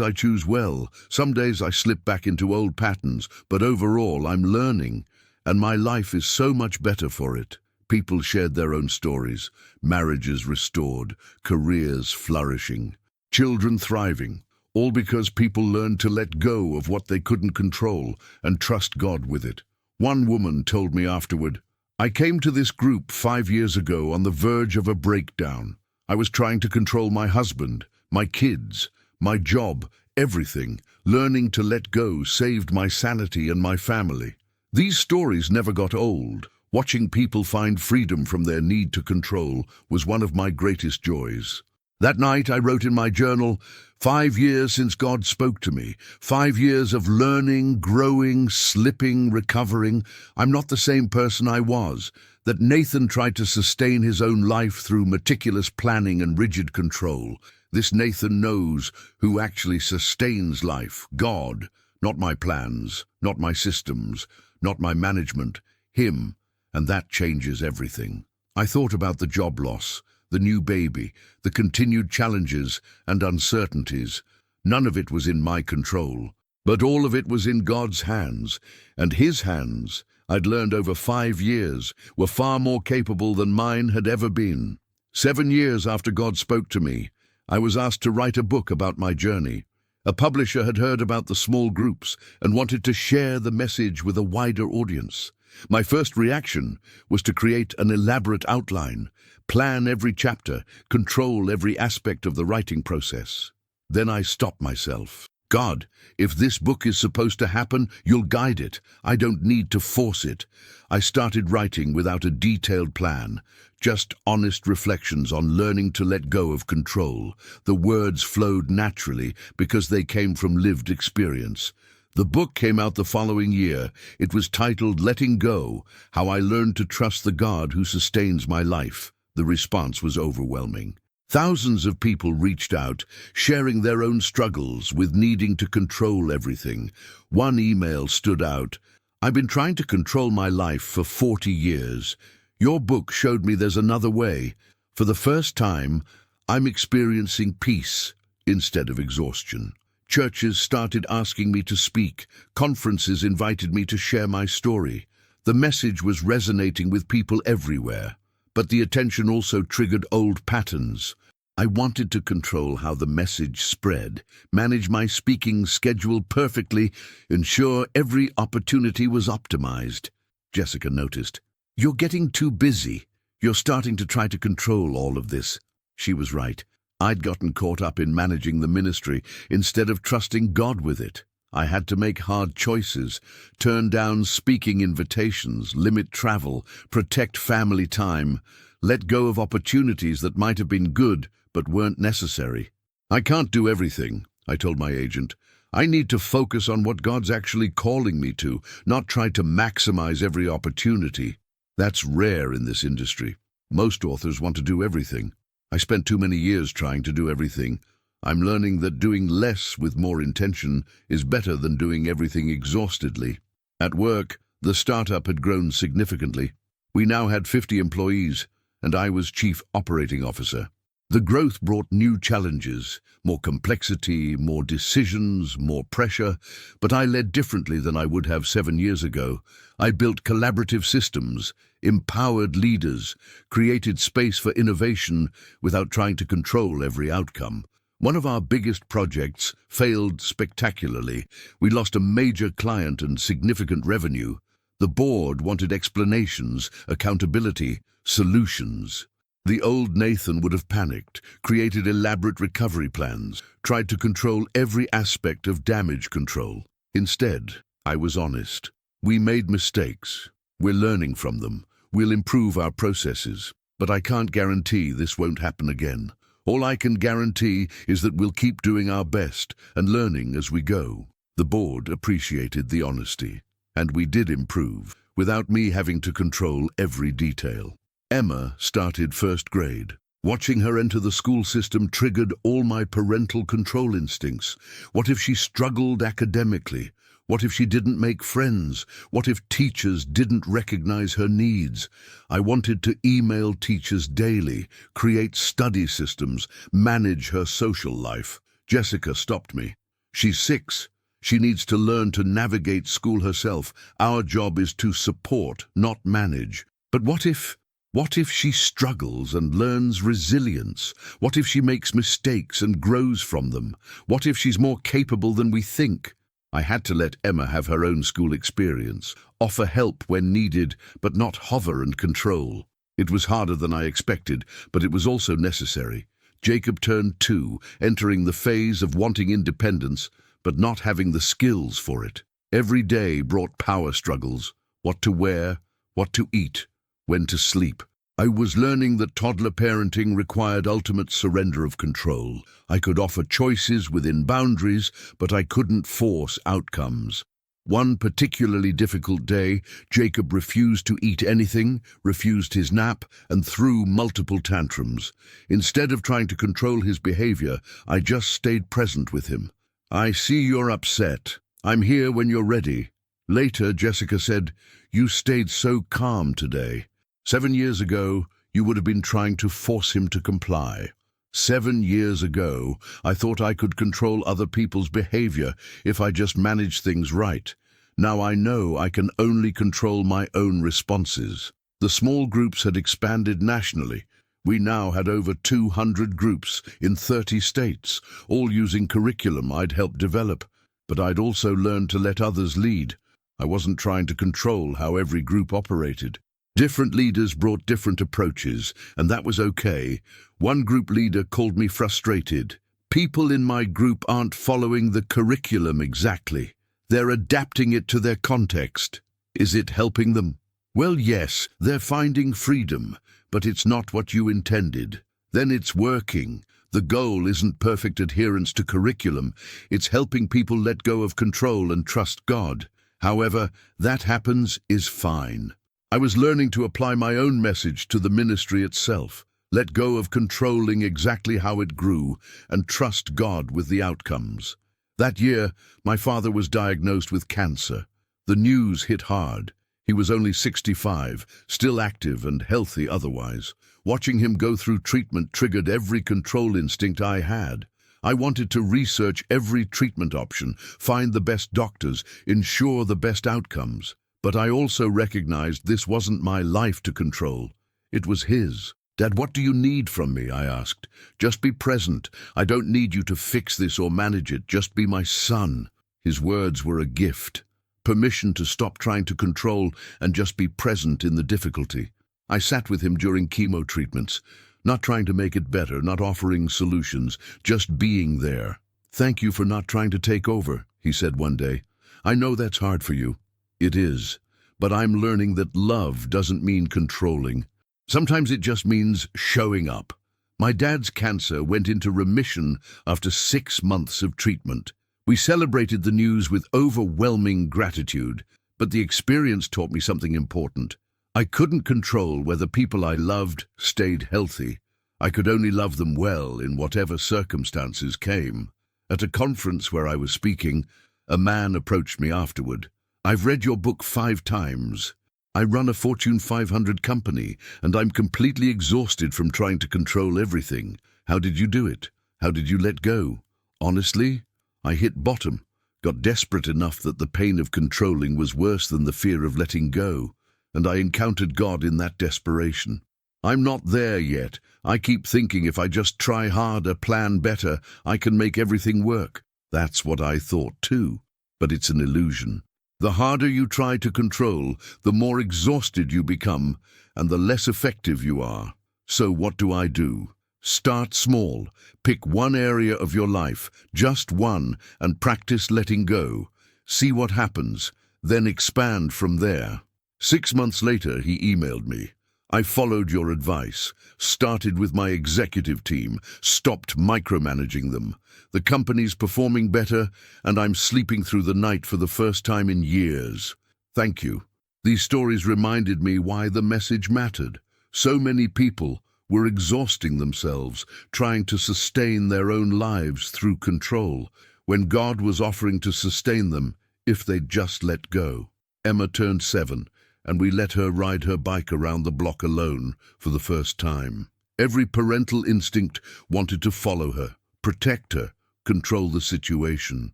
I choose well, some days I slip back into old patterns, but overall I'm learning, and my life is so much better for it. People shared their own stories, marriages restored, careers flourishing, children thriving, all because people learned to let go of what they couldn't control and trust God with it. One woman told me afterward, "I came to this group 5 years ago on the verge of a breakdown. I was trying to control my husband, my kids, my job, everything. Learning to let go saved my sanity and my family." These stories never got old. Watching people find freedom from their need to control was one of my greatest joys. That night I wrote in my journal, 5 years since God spoke to me, 5 years of learning, growing, slipping, recovering. I'm not the same person I was. That Nathan tried to sustain his own life through meticulous planning and rigid control. This Nathan knows who actually sustains life, God, not my plans, not my systems, not my management, him, and that changes everything. I thought about the job loss, the new baby, the continued challenges and uncertainties. None of it was in my control, but all of it was in God's hands, and his hands, I'd learned over 5 years, were far more capable than mine had ever been. 7 years after God spoke to me, I was asked to write a book about my journey. A publisher had heard about the small groups and wanted to share the message with a wider audience. My first reaction was to create an elaborate outline, plan every chapter, control every aspect of the writing process. Then I stopped myself. God, if this book is supposed to happen, you'll guide it. I don't need to force it. I started writing without a detailed plan, just honest reflections on learning to let go of control. The words flowed naturally because they came from lived experience. The book came out the following year. It was titled Letting Go: How I Learned to Trust the God Who Sustains My Life. The response was overwhelming. Thousands of people reached out, sharing their own struggles with needing to control everything. One email stood out. I've been trying to control my life for 40 years. Your book showed me there's another way. For the first time, I'm experiencing peace instead of exhaustion. Churches started asking me to speak. Conferences invited me to share my story. The message was resonating with people everywhere. But the attention also triggered old patterns. I wanted to control how the message spread, manage my speaking schedule perfectly, ensure every opportunity was optimized. Jessica noticed. You're getting too busy. You're starting to try to control all of this. She was right. I'd gotten caught up in managing the ministry instead of trusting God with it. I had to make hard choices, turn down speaking invitations, limit travel, protect family time, let go of opportunities that might have been good but weren't necessary. I can't do everything, I told my agent. I need to focus on what God's actually calling me to, not try to maximize every opportunity. That's rare in this industry. Most authors want to do everything. I spent too many years trying to do everything. I'm learning that doing less with more intention is better than doing everything exhaustedly. At work, the startup had grown significantly. We now had 50 employees, and I was Chief Operating Officer. The growth brought new challenges, more complexity, more decisions, more pressure, but I led differently than I would have 7 years ago. I built collaborative systems, empowered leaders, created space for innovation without trying to control every outcome. One of our biggest projects failed spectacularly. We lost a major client and significant revenue. The board wanted explanations, accountability, solutions. The old Nathan would have panicked, created elaborate recovery plans, tried to control every aspect of damage control. Instead, I was honest. We made mistakes. We're learning from them. We'll improve our processes. But I can't guarantee this won't happen again. All I can guarantee is that we'll keep doing our best and learning as we go. The board appreciated the honesty, and we did improve, without me having to control every detail. Emma started first grade. Watching her enter the school system triggered all my parental control instincts. What if she struggled academically? What if she didn't make friends? What if teachers didn't recognize her needs? I wanted to email teachers daily, create study systems, manage her social life. Jessica stopped me. She's 6. She needs to learn to navigate school herself. Our job is to support, not manage. But what if she struggles and learns resilience? What if she makes mistakes and grows from them? What if she's more capable than we think? I had to let Emma have her own school experience, offer help when needed, but not hover and control. It was harder than I expected, but it was also necessary. Jacob turned 2, entering the phase of wanting independence, but not having the skills for it. Every day brought power struggles: what to wear, what to eat, when to sleep. I was learning that toddler parenting required ultimate surrender of control. I could offer choices within boundaries, but I couldn't force outcomes. One particularly difficult day, Jacob refused to eat anything, refused his nap, and threw multiple tantrums. Instead of trying to control his behavior, I just stayed present with him. I see you're upset. I'm here when you're ready. Later, Jessica said, "You stayed so calm today. 7 years ago, you would have been trying to force him to comply. 7 years ago, I thought I could control other people's behavior if I just managed things right. Now I know I can only control my own responses." The small groups had expanded nationally. We now had over 200 groups in 30 states, all using curriculum I'd helped develop. But I'd also learned to let others lead. I wasn't trying to control how every group operated. Different leaders brought different approaches, and that was okay. One group leader called me frustrated. People in my group aren't following the curriculum exactly. They're adapting it to their context. Is it helping them? Well, yes, they're finding freedom, but it's not what you intended. Then it's working. The goal isn't perfect adherence to curriculum. It's helping people let go of control and trust God. However, that happens is fine. I was learning to apply my own message to the ministry itself. Let go of controlling exactly how it grew and trust God with the outcomes. That year, my father was diagnosed with cancer. The news hit hard. He was only 65, still active and healthy otherwise. Watching him go through treatment triggered every control instinct I had. I wanted to research every treatment option, find the best doctors, ensure the best outcomes. But I also recognized this wasn't my life to control. It was his. "Dad, what do you need from me?" I asked. "Just be present. I don't need you to fix this or manage it. Just be my son." His words were a gift. Permission to stop trying to control and just be present in the difficulty. I sat with him during chemo treatments, not trying to make it better, not offering solutions, just being there. "Thank you for not trying to take over," he said one day. "I know that's hard for you." It is, but I'm learning that love doesn't mean controlling. Sometimes it just means showing up. My dad's cancer went into remission after 6 months of treatment. We celebrated the news with overwhelming gratitude, but the experience taught me something important. I couldn't control whether people I loved stayed healthy. I could only love them well in whatever circumstances came. At a conference where I was speaking, a man approached me afterward. "I've read your book 5 times. I run a Fortune 500 company, and I'm completely exhausted from trying to control everything. How did you do it? How did you let go?" Honestly, I hit bottom, got desperate enough that the pain of controlling was worse than the fear of letting go, and I encountered God in that desperation. I'm not there yet. I keep thinking if I just try harder, plan better, I can make everything work. That's what I thought too, but it's an illusion. The harder you try to control, the more exhausted you become, and the less effective you are. So what do? Start small. Pick one area of your life, just one, and practice letting go. See what happens, then expand from there. 6 months later, he emailed me. "I followed your advice, started with my executive team, stopped micromanaging them. The company's performing better, and I'm sleeping through the night for the first time in years. Thank you." These stories reminded me why the message mattered. So many people were exhausting themselves, trying to sustain their own lives through control, when God was offering to sustain them if they'd just let go. Emma turned 7, and we let her ride her bike around the block alone for the first time. Every parental instinct wanted to follow her, protect her, control the situation.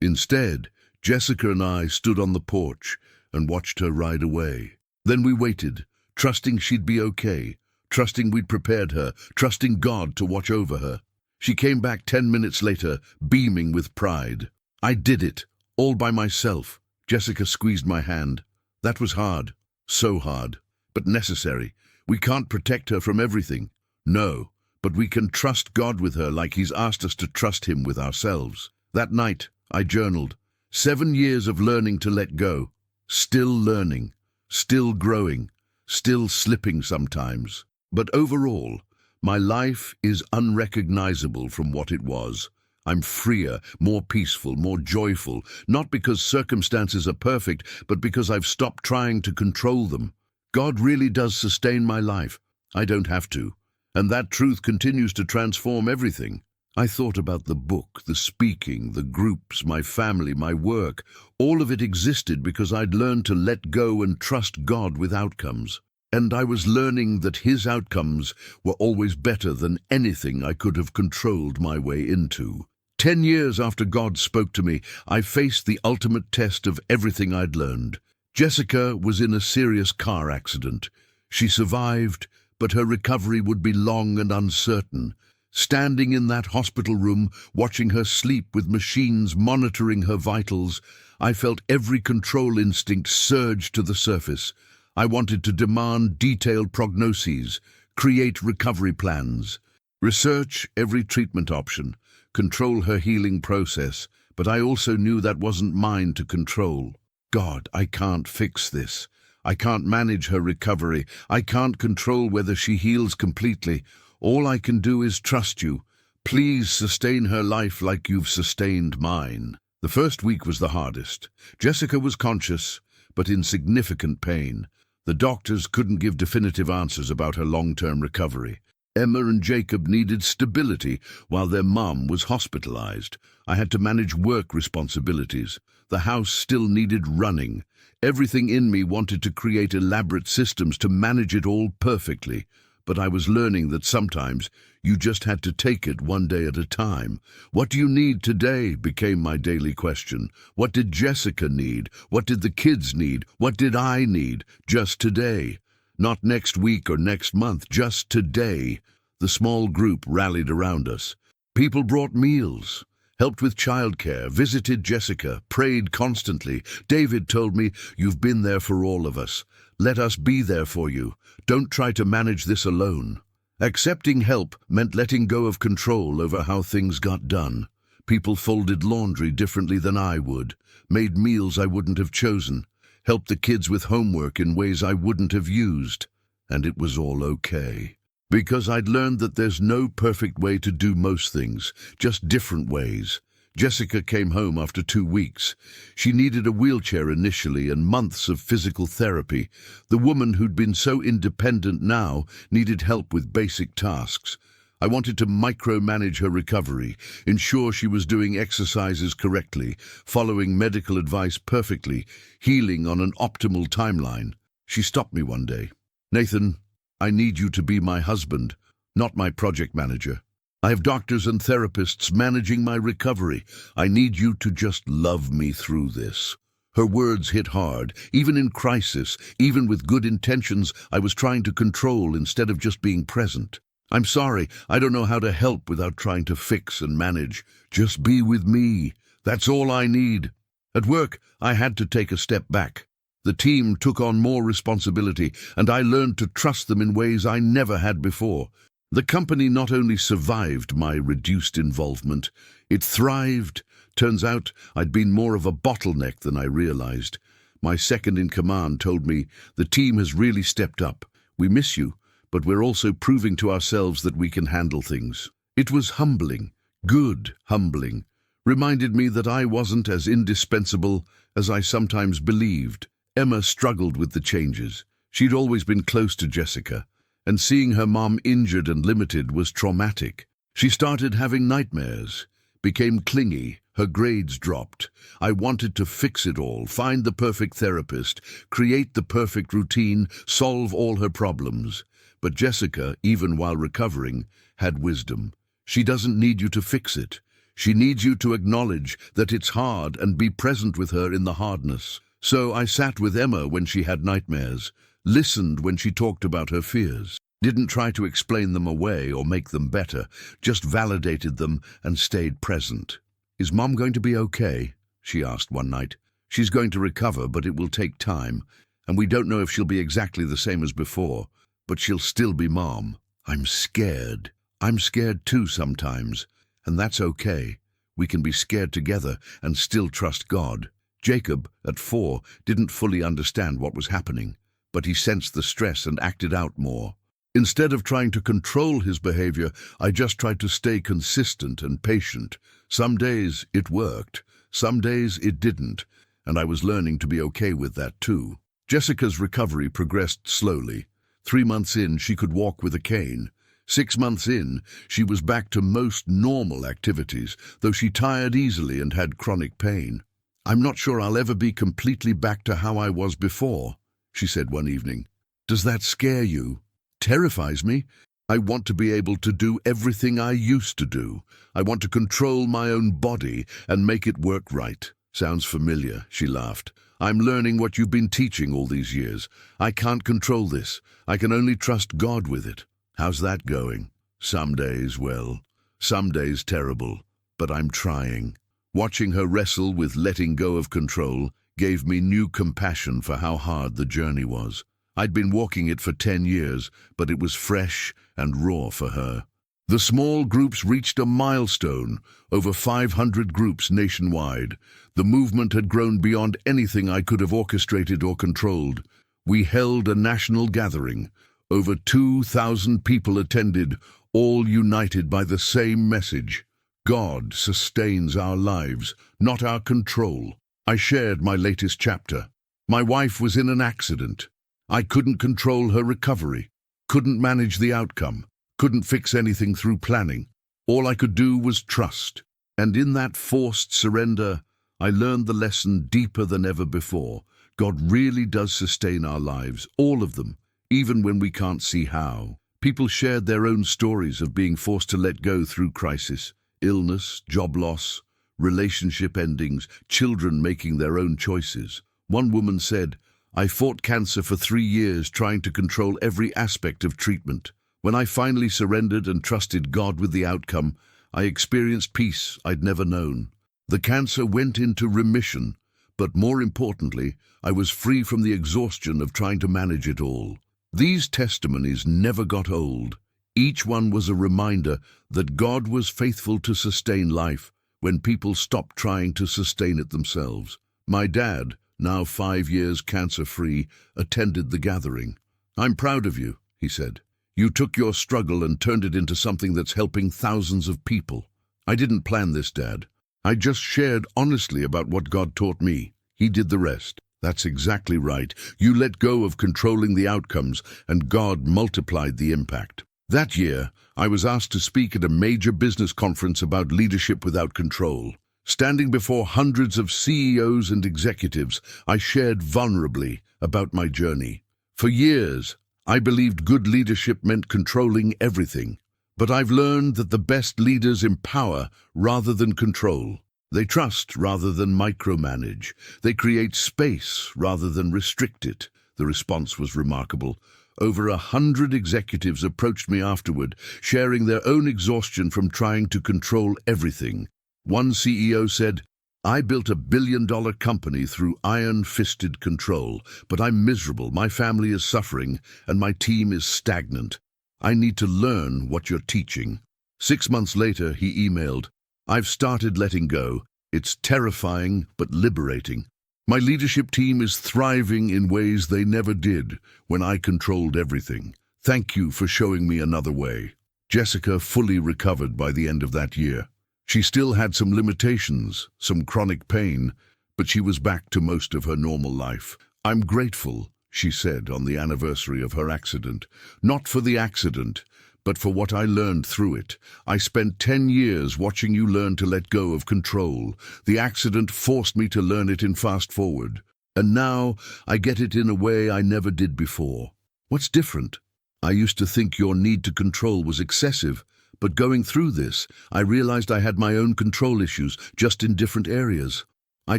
Instead, Jessica and I stood on the porch and watched her ride away. Then we waited, trusting she'd be okay, trusting we'd prepared her, trusting God to watch over her. She came back 10 minutes later, beaming with pride. "I did it, all by myself." Jessica squeezed my hand. "That was hard, so hard, but necessary. We can't protect her from everything. No, but we can trust God with her like He's asked us to trust Him with ourselves." That night, I journaled. 7 years of learning to let go. Still learning, still growing, still slipping sometimes. But overall, my life is unrecognizable from what it was. I'm freer, more peaceful, more joyful, not because circumstances are perfect, but because I've stopped trying to control them. God really does sustain my life. I don't have to. And that truth continues to transform everything. I thought about the book, the speaking, the groups, my family, my work. All of it existed because I'd learned to let go and trust God with outcomes. And I was learning that His outcomes were always better than anything I could have controlled my way into. 10 years after God spoke to me, I faced the ultimate test of everything I'd learned. Jessica was in a serious car accident. She survived, but her recovery would be long and uncertain. Standing in that hospital room, watching her sleep with machines monitoring her vitals, I felt every control instinct surge to the surface. I wanted to demand detailed prognoses, create recovery plans, research every treatment option, control her healing process, but I also knew that wasn't mine to control. God, I can't fix this. I can't manage her recovery. I can't control whether she heals completely. All I can do is trust you. Please sustain her life like you've sustained mine. The first week was the hardest. Jessica was conscious, but in significant pain. The doctors couldn't give definitive answers about her long-term recovery. Emma and Jacob needed stability while their mum was hospitalized. I had to manage work responsibilities. The house still needed running. Everything in me wanted to create elaborate systems to manage it all perfectly. But I was learning that sometimes you just had to take it one day at a time. What do you need today became my daily question. What did Jessica need? What did the kids need? What did I need? Just today. Not next week or next month, just today. The small group rallied around us. People brought meals, helped with childcare, visited Jessica, prayed constantly. David told me, "You've been there for all of us. Let us be there for you. Don't try to manage this alone." Accepting help meant letting go of control over how things got done. People folded laundry differently than I would, made meals I wouldn't have chosen, helped the kids with homework in ways I wouldn't have used. And it was all okay. Because I'd learned that there's no perfect way to do most things, just different ways. Jessica came home after 2 weeks. She needed a wheelchair initially and months of physical therapy. The woman who'd been so independent now needed help with basic tasks. I wanted to micromanage her recovery, ensure she was doing exercises correctly, following medical advice perfectly, healing on an optimal timeline. She stopped me one day. "Nathan, I need you to be my husband, not my project manager. I have doctors and therapists managing my recovery. I need you to just love me through this." Her words hit hard. Even in crisis, even with good intentions, I was trying to control instead of just being present. "I'm sorry, I don't know how to help without trying to fix and manage. Just be with me. That's all I need." At work, I had to take a step back. The team took on more responsibility, and I learned to trust them in ways I never had before. The company not only survived my reduced involvement, it thrived. Turns out I'd been more of a bottleneck than I realized. My second-in-command told me, "The team has really stepped up. We miss you, but we're also proving to ourselves that we can handle things." It was humbling, good humbling. Reminded me that I wasn't as indispensable as I sometimes believed. Emma struggled with the changes. She'd always been close to Jessica, and seeing her mom injured and limited was traumatic. She started having nightmares, became clingy, her grades dropped. I wanted to fix it all, find the perfect therapist, create the perfect routine, solve all her problems. But Jessica, even while recovering, had wisdom. She doesn't need you to fix it. She needs you to acknowledge that it's hard and be present with her in the hardness. So I sat with Emma when she had nightmares, listened when she talked about her fears, didn't try to explain them away or make them better, just validated them and stayed present. "Is Mom going to be okay?" she asked one night. "She's going to recover, but it will take time, and we don't know if she'll be exactly the same as before, but she'll still be Mom." I'm scared. I'm scared too sometimes, and that's okay. We can be scared together and still trust God. Jacob, at 4, didn't fully understand what was happening, but he sensed the stress and acted out more. Instead of trying to control his behavior, I just tried to stay consistent and patient. Some days it worked, some days it didn't, and I was learning to be okay with that too. Jessica's recovery progressed slowly. 3 months in, she could walk with a cane. 6 months in, she was back to most normal activities, though she tired easily and had chronic pain. "I'm not sure I'll ever be completely back to how I was before," she said one evening. "Does that scare you?" "Terrifies me. I want to be able to do everything I used to do. I want to control my own body and make it work right." "Sounds familiar," she laughed. I'm learning what you've been teaching all these years. I can't control this. I can only trust God with it. How's that going? Some days, well, some days terrible, but I'm trying. Watching her wrestle with letting go of control gave me new compassion for how hard the journey was. I'd been walking it for 10 years, but it was fresh and raw for her. The small groups reached a milestone, over 500 groups nationwide. The movement had grown beyond anything I could have orchestrated or controlled. We held a national gathering. Over 2,000 people attended, all united by the same message. God sustains our lives, not our control. I shared my latest chapter. My wife was in an accident. I couldn't control her recovery, couldn't manage the outcome, couldn't fix anything through planning. All I could do was trust. And in that forced surrender, I learned the lesson deeper than ever before. God really does sustain our lives, all of them, even when we can't see how. People shared their own stories of being forced to let go through crisis, illness, job loss, relationship endings, children making their own choices. One woman said, "I fought cancer for 3 years trying to control every aspect of treatment. When I finally surrendered and trusted God with the outcome, I experienced peace I'd never known. The cancer went into remission, but more importantly, I was free from the exhaustion of trying to manage it all." These testimonies never got old. Each one was a reminder that God was faithful to sustain life when people stopped trying to sustain it themselves. My dad, now 5 years cancer-free, attended the gathering. "I'm proud of you," he said. "You took your struggle and turned it into something that's helping thousands of people." "I didn't plan this, Dad. I just shared honestly about what God taught me. He did the rest." "That's exactly right. You let go of controlling the outcomes, and God multiplied the impact." That year, I was asked to speak at a major business conference about leadership without control. Standing before hundreds of CEOs and executives, I shared vulnerably about my journey. For years, I believed good leadership meant controlling everything. But I've learned that the best leaders empower rather than control. They trust rather than micromanage. They create space rather than restrict it. The response was remarkable. Over 100 executives approached me afterward, sharing their own exhaustion from trying to control everything. One CEO said, "I built a billion-dollar company through iron-fisted control, but I'm miserable, my family is suffering, and my team is stagnant. I need to learn what you're teaching." 6 months later, he emailed, "I've started letting go. It's terrifying but liberating. My leadership team is thriving in ways they never did when I controlled everything. Thank you for showing me another way." Jessica fully recovered by the end of that year. She still had some limitations, some chronic pain, but she was back to most of her normal life. "I'm grateful," she said on the anniversary of her accident. "Not for the accident, but for what I learned through it. I spent 10 years watching you learn to let go of control. The accident forced me to learn it in fast forward. And now I get it in a way I never did before." "What's different?" "I used to think your need to control was excessive, but going through this, I realized I had my own control issues, just in different areas. I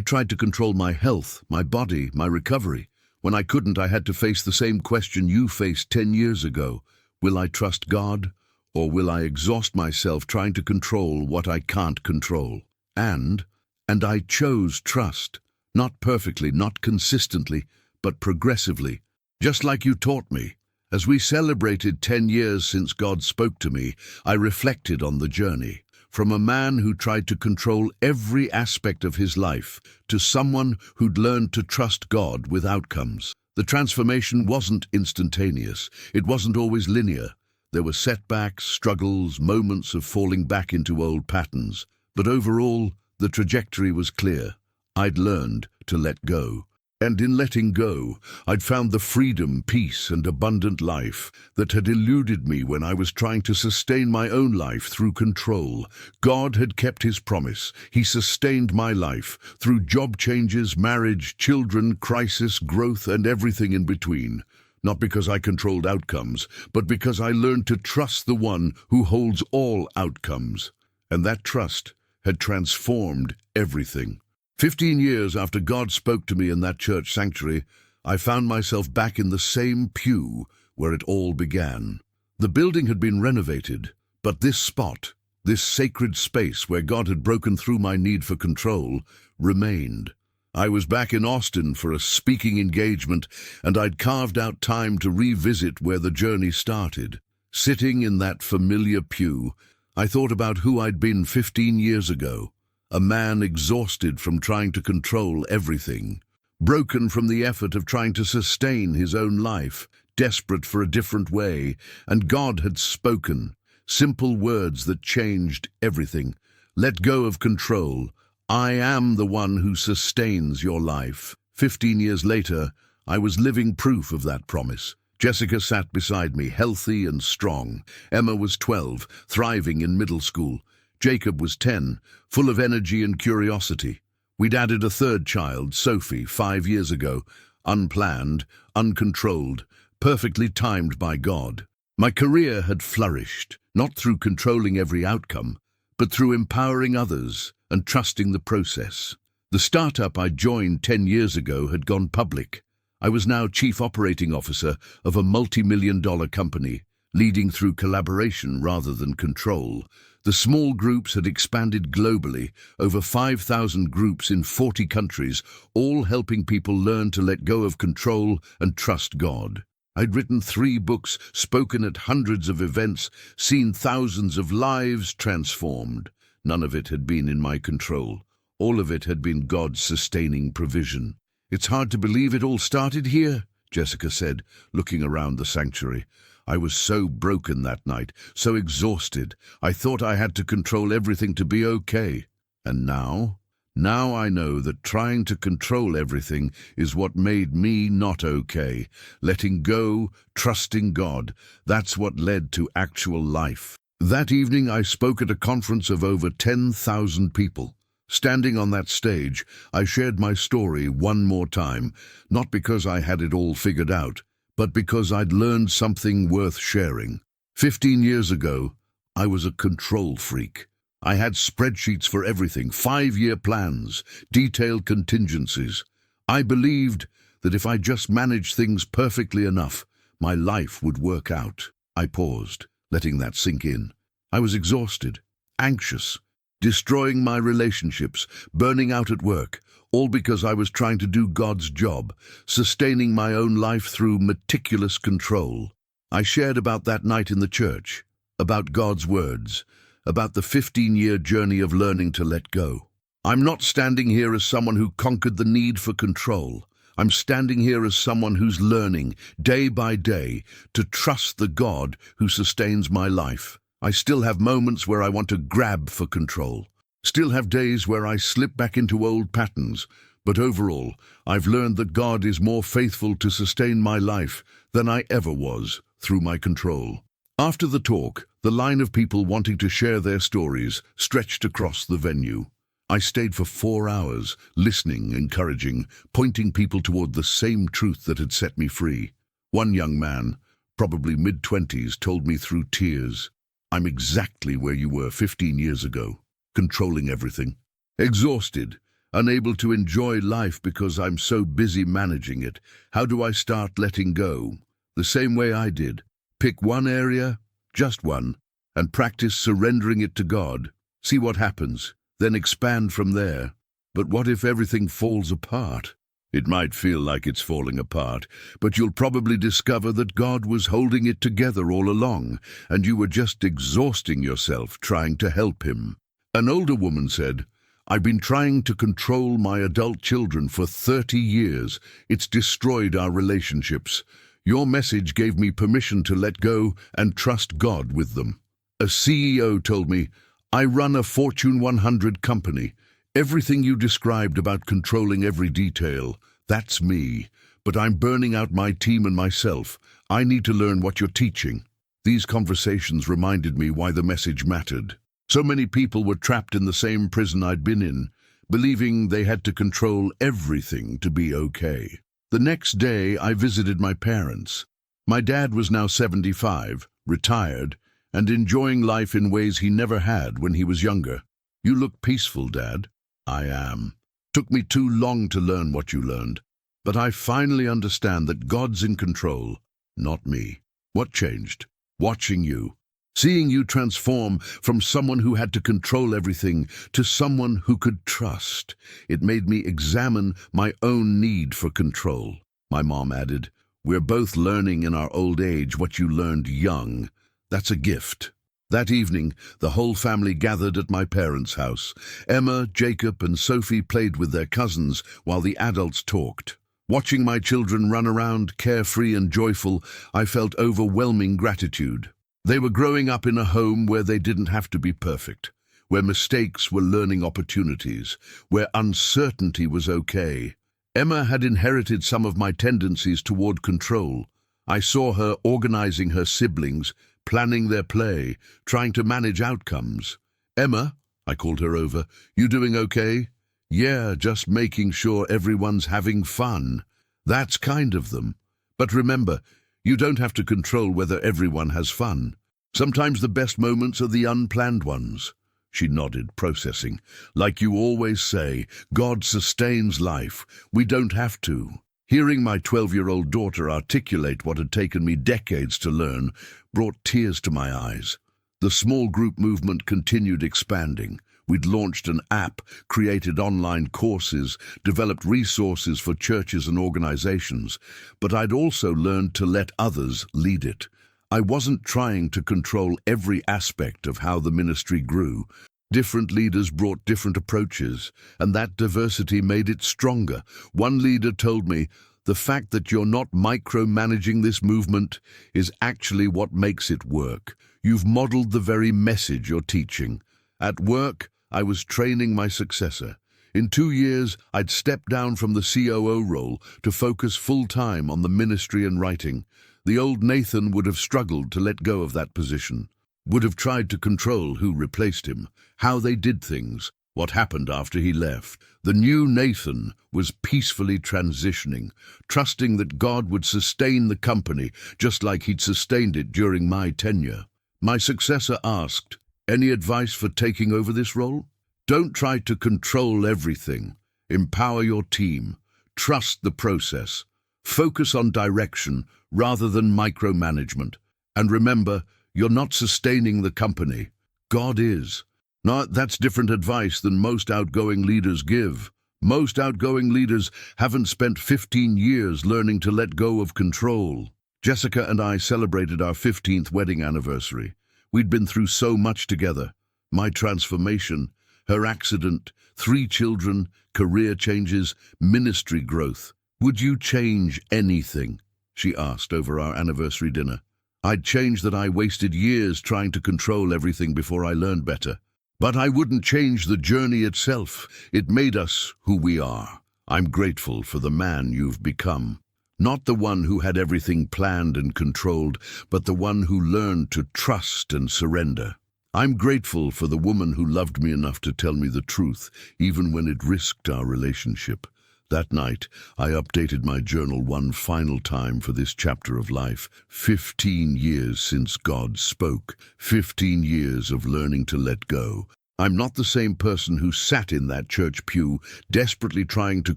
tried to control my health, my body, my recovery. When I couldn't, I had to face the same question you faced 10 years ago. Will I trust God, or will I exhaust myself trying to control what I can't control?" And I chose trust. Not perfectly, not consistently, but progressively, just like you taught me. As we celebrated 10 years since God spoke to me, I reflected on the journey. From a man who tried to control every aspect of his life to someone who'd learned to trust God with outcomes. The transformation wasn't instantaneous. It wasn't always linear. There were setbacks, struggles, moments of falling back into old patterns. But overall, the trajectory was clear. I'd learned to let go. And in letting go, I'd found the freedom, peace, and abundant life that had eluded me when I was trying to sustain my own life through control. God had kept his promise. He sustained my life through job changes, marriage, children, crisis, growth, and everything in between. Not because I controlled outcomes, but because I learned to trust the one who holds all outcomes. And that trust had transformed everything. 15 years after God spoke to me in that church sanctuary, I found myself back in the same pew where it all began. The building had been renovated, but this spot, this sacred space where God had broken through my need for control, remained. I was back in Austin for a speaking engagement, and I'd carved out time to revisit where the journey started. Sitting in that familiar pew, I thought about who I'd been 15 years ago, a man exhausted from trying to control everything, broken from the effort of trying to sustain his own life, desperate for a different way, and God had spoken, simple words that changed everything. Let go of control. I am the one who sustains your life. 15 years later, I was living proof of that promise. Jessica sat beside me, healthy and strong. Emma was 12, thriving in middle school. Jacob was 10, full of energy and curiosity. We'd added a third child, Sophie, 5 years ago, unplanned, uncontrolled, perfectly timed by God. My career had flourished, not through controlling every outcome, but through empowering others and trusting the process. The startup I joined 10 years ago had gone public. I was now Chief Operating Officer of a multi-million-dollar company, leading through collaboration rather than control. The small groups had expanded globally, over 5,000 groups in 40 countries, all helping people learn to let go of control and trust God. I'd written 3 books, spoken at hundreds of events, seen thousands of lives transformed. None of it had been in my control. All of it had been God's sustaining provision. "It's hard to believe it all started here," Jessica said, looking around the sanctuary. I was so broken that night, so exhausted. I thought I had to control everything to be okay. And now? Now I know that trying to control everything is what made me not okay. Letting go, trusting God, that's what led to actual life. That evening I spoke at a conference of over 10,000 people. Standing on that stage, I shared my story one more time, not because I had it all figured out, but because I'd learned something worth sharing. 15 years ago, I was a control freak. I had spreadsheets for everything, 5-year plans, detailed contingencies. I believed that if I just managed things perfectly enough, my life would work out. I paused, letting that sink in. I was exhausted, anxious, destroying my relationships, burning out at work, all because I was trying to do God's job, sustaining my own life through meticulous control. I shared about that night in the church, about God's words, about the 15-year journey of learning to let go. I'm not standing here as someone who conquered the need for control. I'm standing here as someone who's learning, day by day, to trust the God who sustains my life. I still have moments where I want to grab for control. Still have days where I slip back into old patterns. But overall, I've learned that God is more faithful to sustain my life than I ever was through my control. After the talk, the line of people wanting to share their stories stretched across the venue. I stayed for 4 hours, listening, encouraging, pointing people toward the same truth that had set me free. One young man, probably mid-20s, told me through tears, "I'm exactly where you were 15 years ago, controlling everything. Exhausted, unable to enjoy life because I'm so busy managing it. How do I start letting go?" The same way I did. Pick one area, just one, and practice surrendering it to God. See what happens, then expand from there. But what if everything falls apart? It might feel like it's falling apart, but you'll probably discover that God was holding it together all along, and you were just exhausting yourself trying to help him. An older woman said, "I've been trying to control my adult children for 30 years. It's destroyed our relationships. Your message gave me permission to let go and trust God with them." A CEO told me, "I run a Fortune 100 company. Everything you described about controlling every detail, that's me. But I'm burning out my team and myself. I need to learn what you're teaching." These conversations reminded me why the message mattered. So many people were trapped in the same prison I'd been in, believing they had to control everything to be okay. The next day, I visited my parents. My dad was now 75, retired, and enjoying life in ways he never had when he was younger. "You look peaceful, Dad." "I am." Took me too long to learn what you learned, but I finally understand that God's in control, not me. What changed? Watching you. Seeing you transform from someone who had to control everything to someone who could trust. It made me examine my own need for control. My mom added, "We're both learning in our old age what you learned young. That's a gift." That evening, the whole family gathered at my parents' house. Emma, Jacob, and Sophie played with their cousins while the adults talked. Watching my children run around, carefree and joyful, I felt overwhelming gratitude. They were growing up in a home where they didn't have to be perfect, where mistakes were learning opportunities, where uncertainty was okay. Emma had inherited some of my tendencies toward control. I saw her organizing her siblings, planning their play, trying to manage outcomes. "Emma," I called her over, "you doing okay?" "Yeah, just making sure everyone's having fun." That's kind of them. But remember, you don't have to control whether everyone has fun. Sometimes the best moments are the unplanned ones. She nodded, processing. "Like you always say, God sustains life. We don't have to." Hearing my 12-year-old daughter articulate what had taken me decades to learn brought tears to my eyes. The small group movement continued expanding. We'd launched an app, created online courses, developed resources for churches and organizations, but I'd also learned to let others lead it. I wasn't trying to control every aspect of how the ministry grew. Different leaders brought different approaches, and that diversity made it stronger. One leader told me, "The fact that you're not micromanaging this movement is actually what makes it work. You've modeled the very message you're teaching." At work, I was training my successor. In 2 years, I'd stepped down from the COO role to focus full-time on the ministry and writing. The old Nathan would have struggled to let go of that position, would have tried to control who replaced him, how they did things, what happened after he left. The new Nathan was peacefully transitioning, trusting that God would sustain the company just like he'd sustained it during my tenure. My successor asked, "Any advice for taking over this role?" "Don't try to control everything. Empower your team. Trust the process. Focus on direction rather than micromanagement. And remember, you're not sustaining the company. God is." Now, that's different advice than most outgoing leaders give. Most outgoing leaders haven't spent 15 years learning to let go of control. Jessica and I celebrated our 15th wedding anniversary. We'd been through so much together. My transformation, her accident, 3 children, career changes, ministry growth. "Would you change anything?" she asked over our anniversary dinner. I'd change that I wasted years trying to control everything before I learned better. But I wouldn't change the journey itself. It made us who we are. I'm grateful for the man you've become. Not the one who had everything planned and controlled, but the one who learned to trust and surrender. I'm grateful for the woman who loved me enough to tell me the truth, even when it risked our relationship. That night, I updated my journal one final time for this chapter of life. 15 years since God spoke. 15 years of learning to let go. I'm not the same person who sat in that church pew, desperately trying to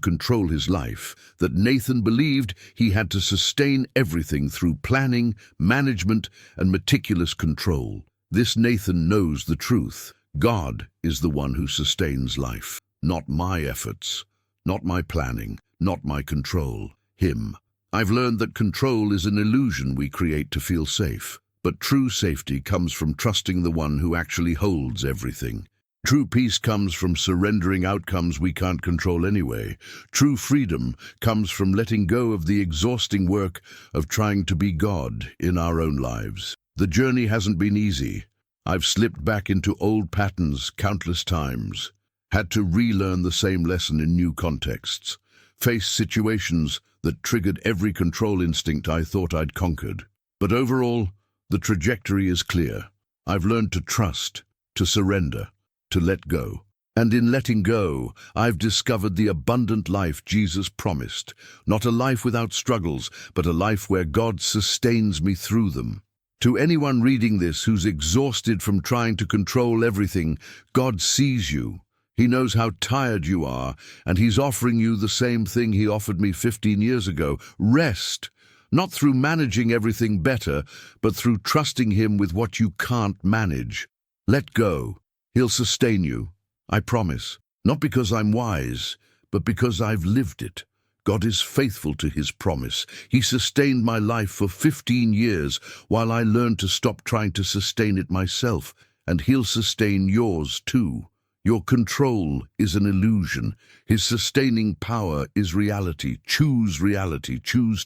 control his life. That Nathan believed he had to sustain everything through planning, management, and meticulous control. This Nathan knows the truth. God is the one who sustains life, not my efforts. Not my planning, not my control. Him. I've learned that control is an illusion we create to feel safe. But true safety comes from trusting the one who actually holds everything. True peace comes from surrendering outcomes we can't control anyway. True freedom comes from letting go of the exhausting work of trying to be God in our own lives. The journey hasn't been easy. I've slipped back into old patterns countless times. Had to relearn the same lesson in new contexts, face situations that triggered every control instinct I thought I'd conquered. But overall, the trajectory is clear. I've learned to trust, to surrender, to let go. And in letting go, I've discovered the abundant life Jesus promised. Not a life without struggles, but a life where God sustains me through them. To anyone reading this who's exhausted from trying to control everything, God sees you. He knows how tired you are, and he's offering you the same thing he offered me 15 years ago. Rest, not through managing everything better, but through trusting him with what you can't manage. Let go. He'll sustain you, I promise. Not because I'm wise, but because I've lived it. God is faithful to his promise. He sustained my life for 15 years while I learned to stop trying to sustain it myself, and he'll sustain yours too. Your control is an illusion. His sustaining power is reality. Choose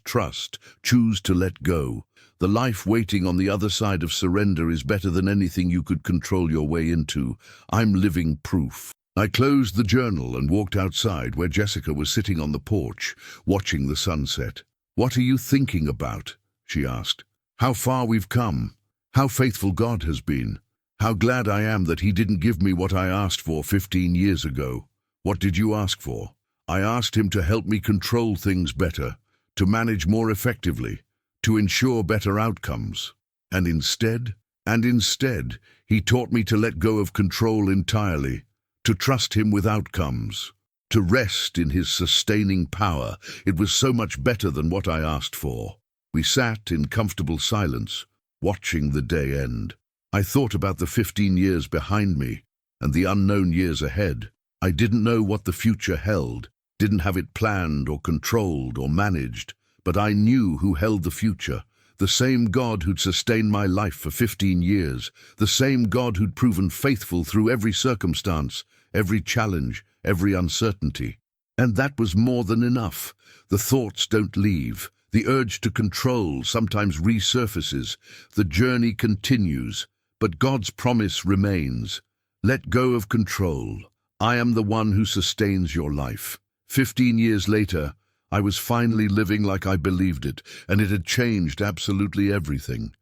trust, choose to let go. The life waiting on the other side of surrender is better than anything you could control your way into. I'm living proof. I closed the journal and walked outside where Jessica was sitting on the porch, watching the sunset. "What are you thinking about?" she asked. "How far we've come. How faithful God has been. How glad I am that he didn't give me what I asked for 15 years ago." "What did you ask for?" "I asked him to help me control things better, to manage more effectively, to ensure better outcomes. And instead, he taught me to let go of control entirely, to trust him with outcomes, to rest in his sustaining power. It was so much better than what I asked for." We sat in comfortable silence, watching the day end. I thought about the 15 years behind me and the unknown years ahead. I didn't know what the future held, didn't have it planned or controlled or managed, but I knew who held the future. The same God who'd sustained my life for 15 years, the same God who'd proven faithful through every circumstance, every challenge, every uncertainty. And that was more than enough. The thoughts don't leave. The urge to control sometimes resurfaces. The journey continues. But God's promise remains. Let go of control. I am the one who sustains your life. 15 years later, I was finally living like I believed it, and it had changed absolutely everything.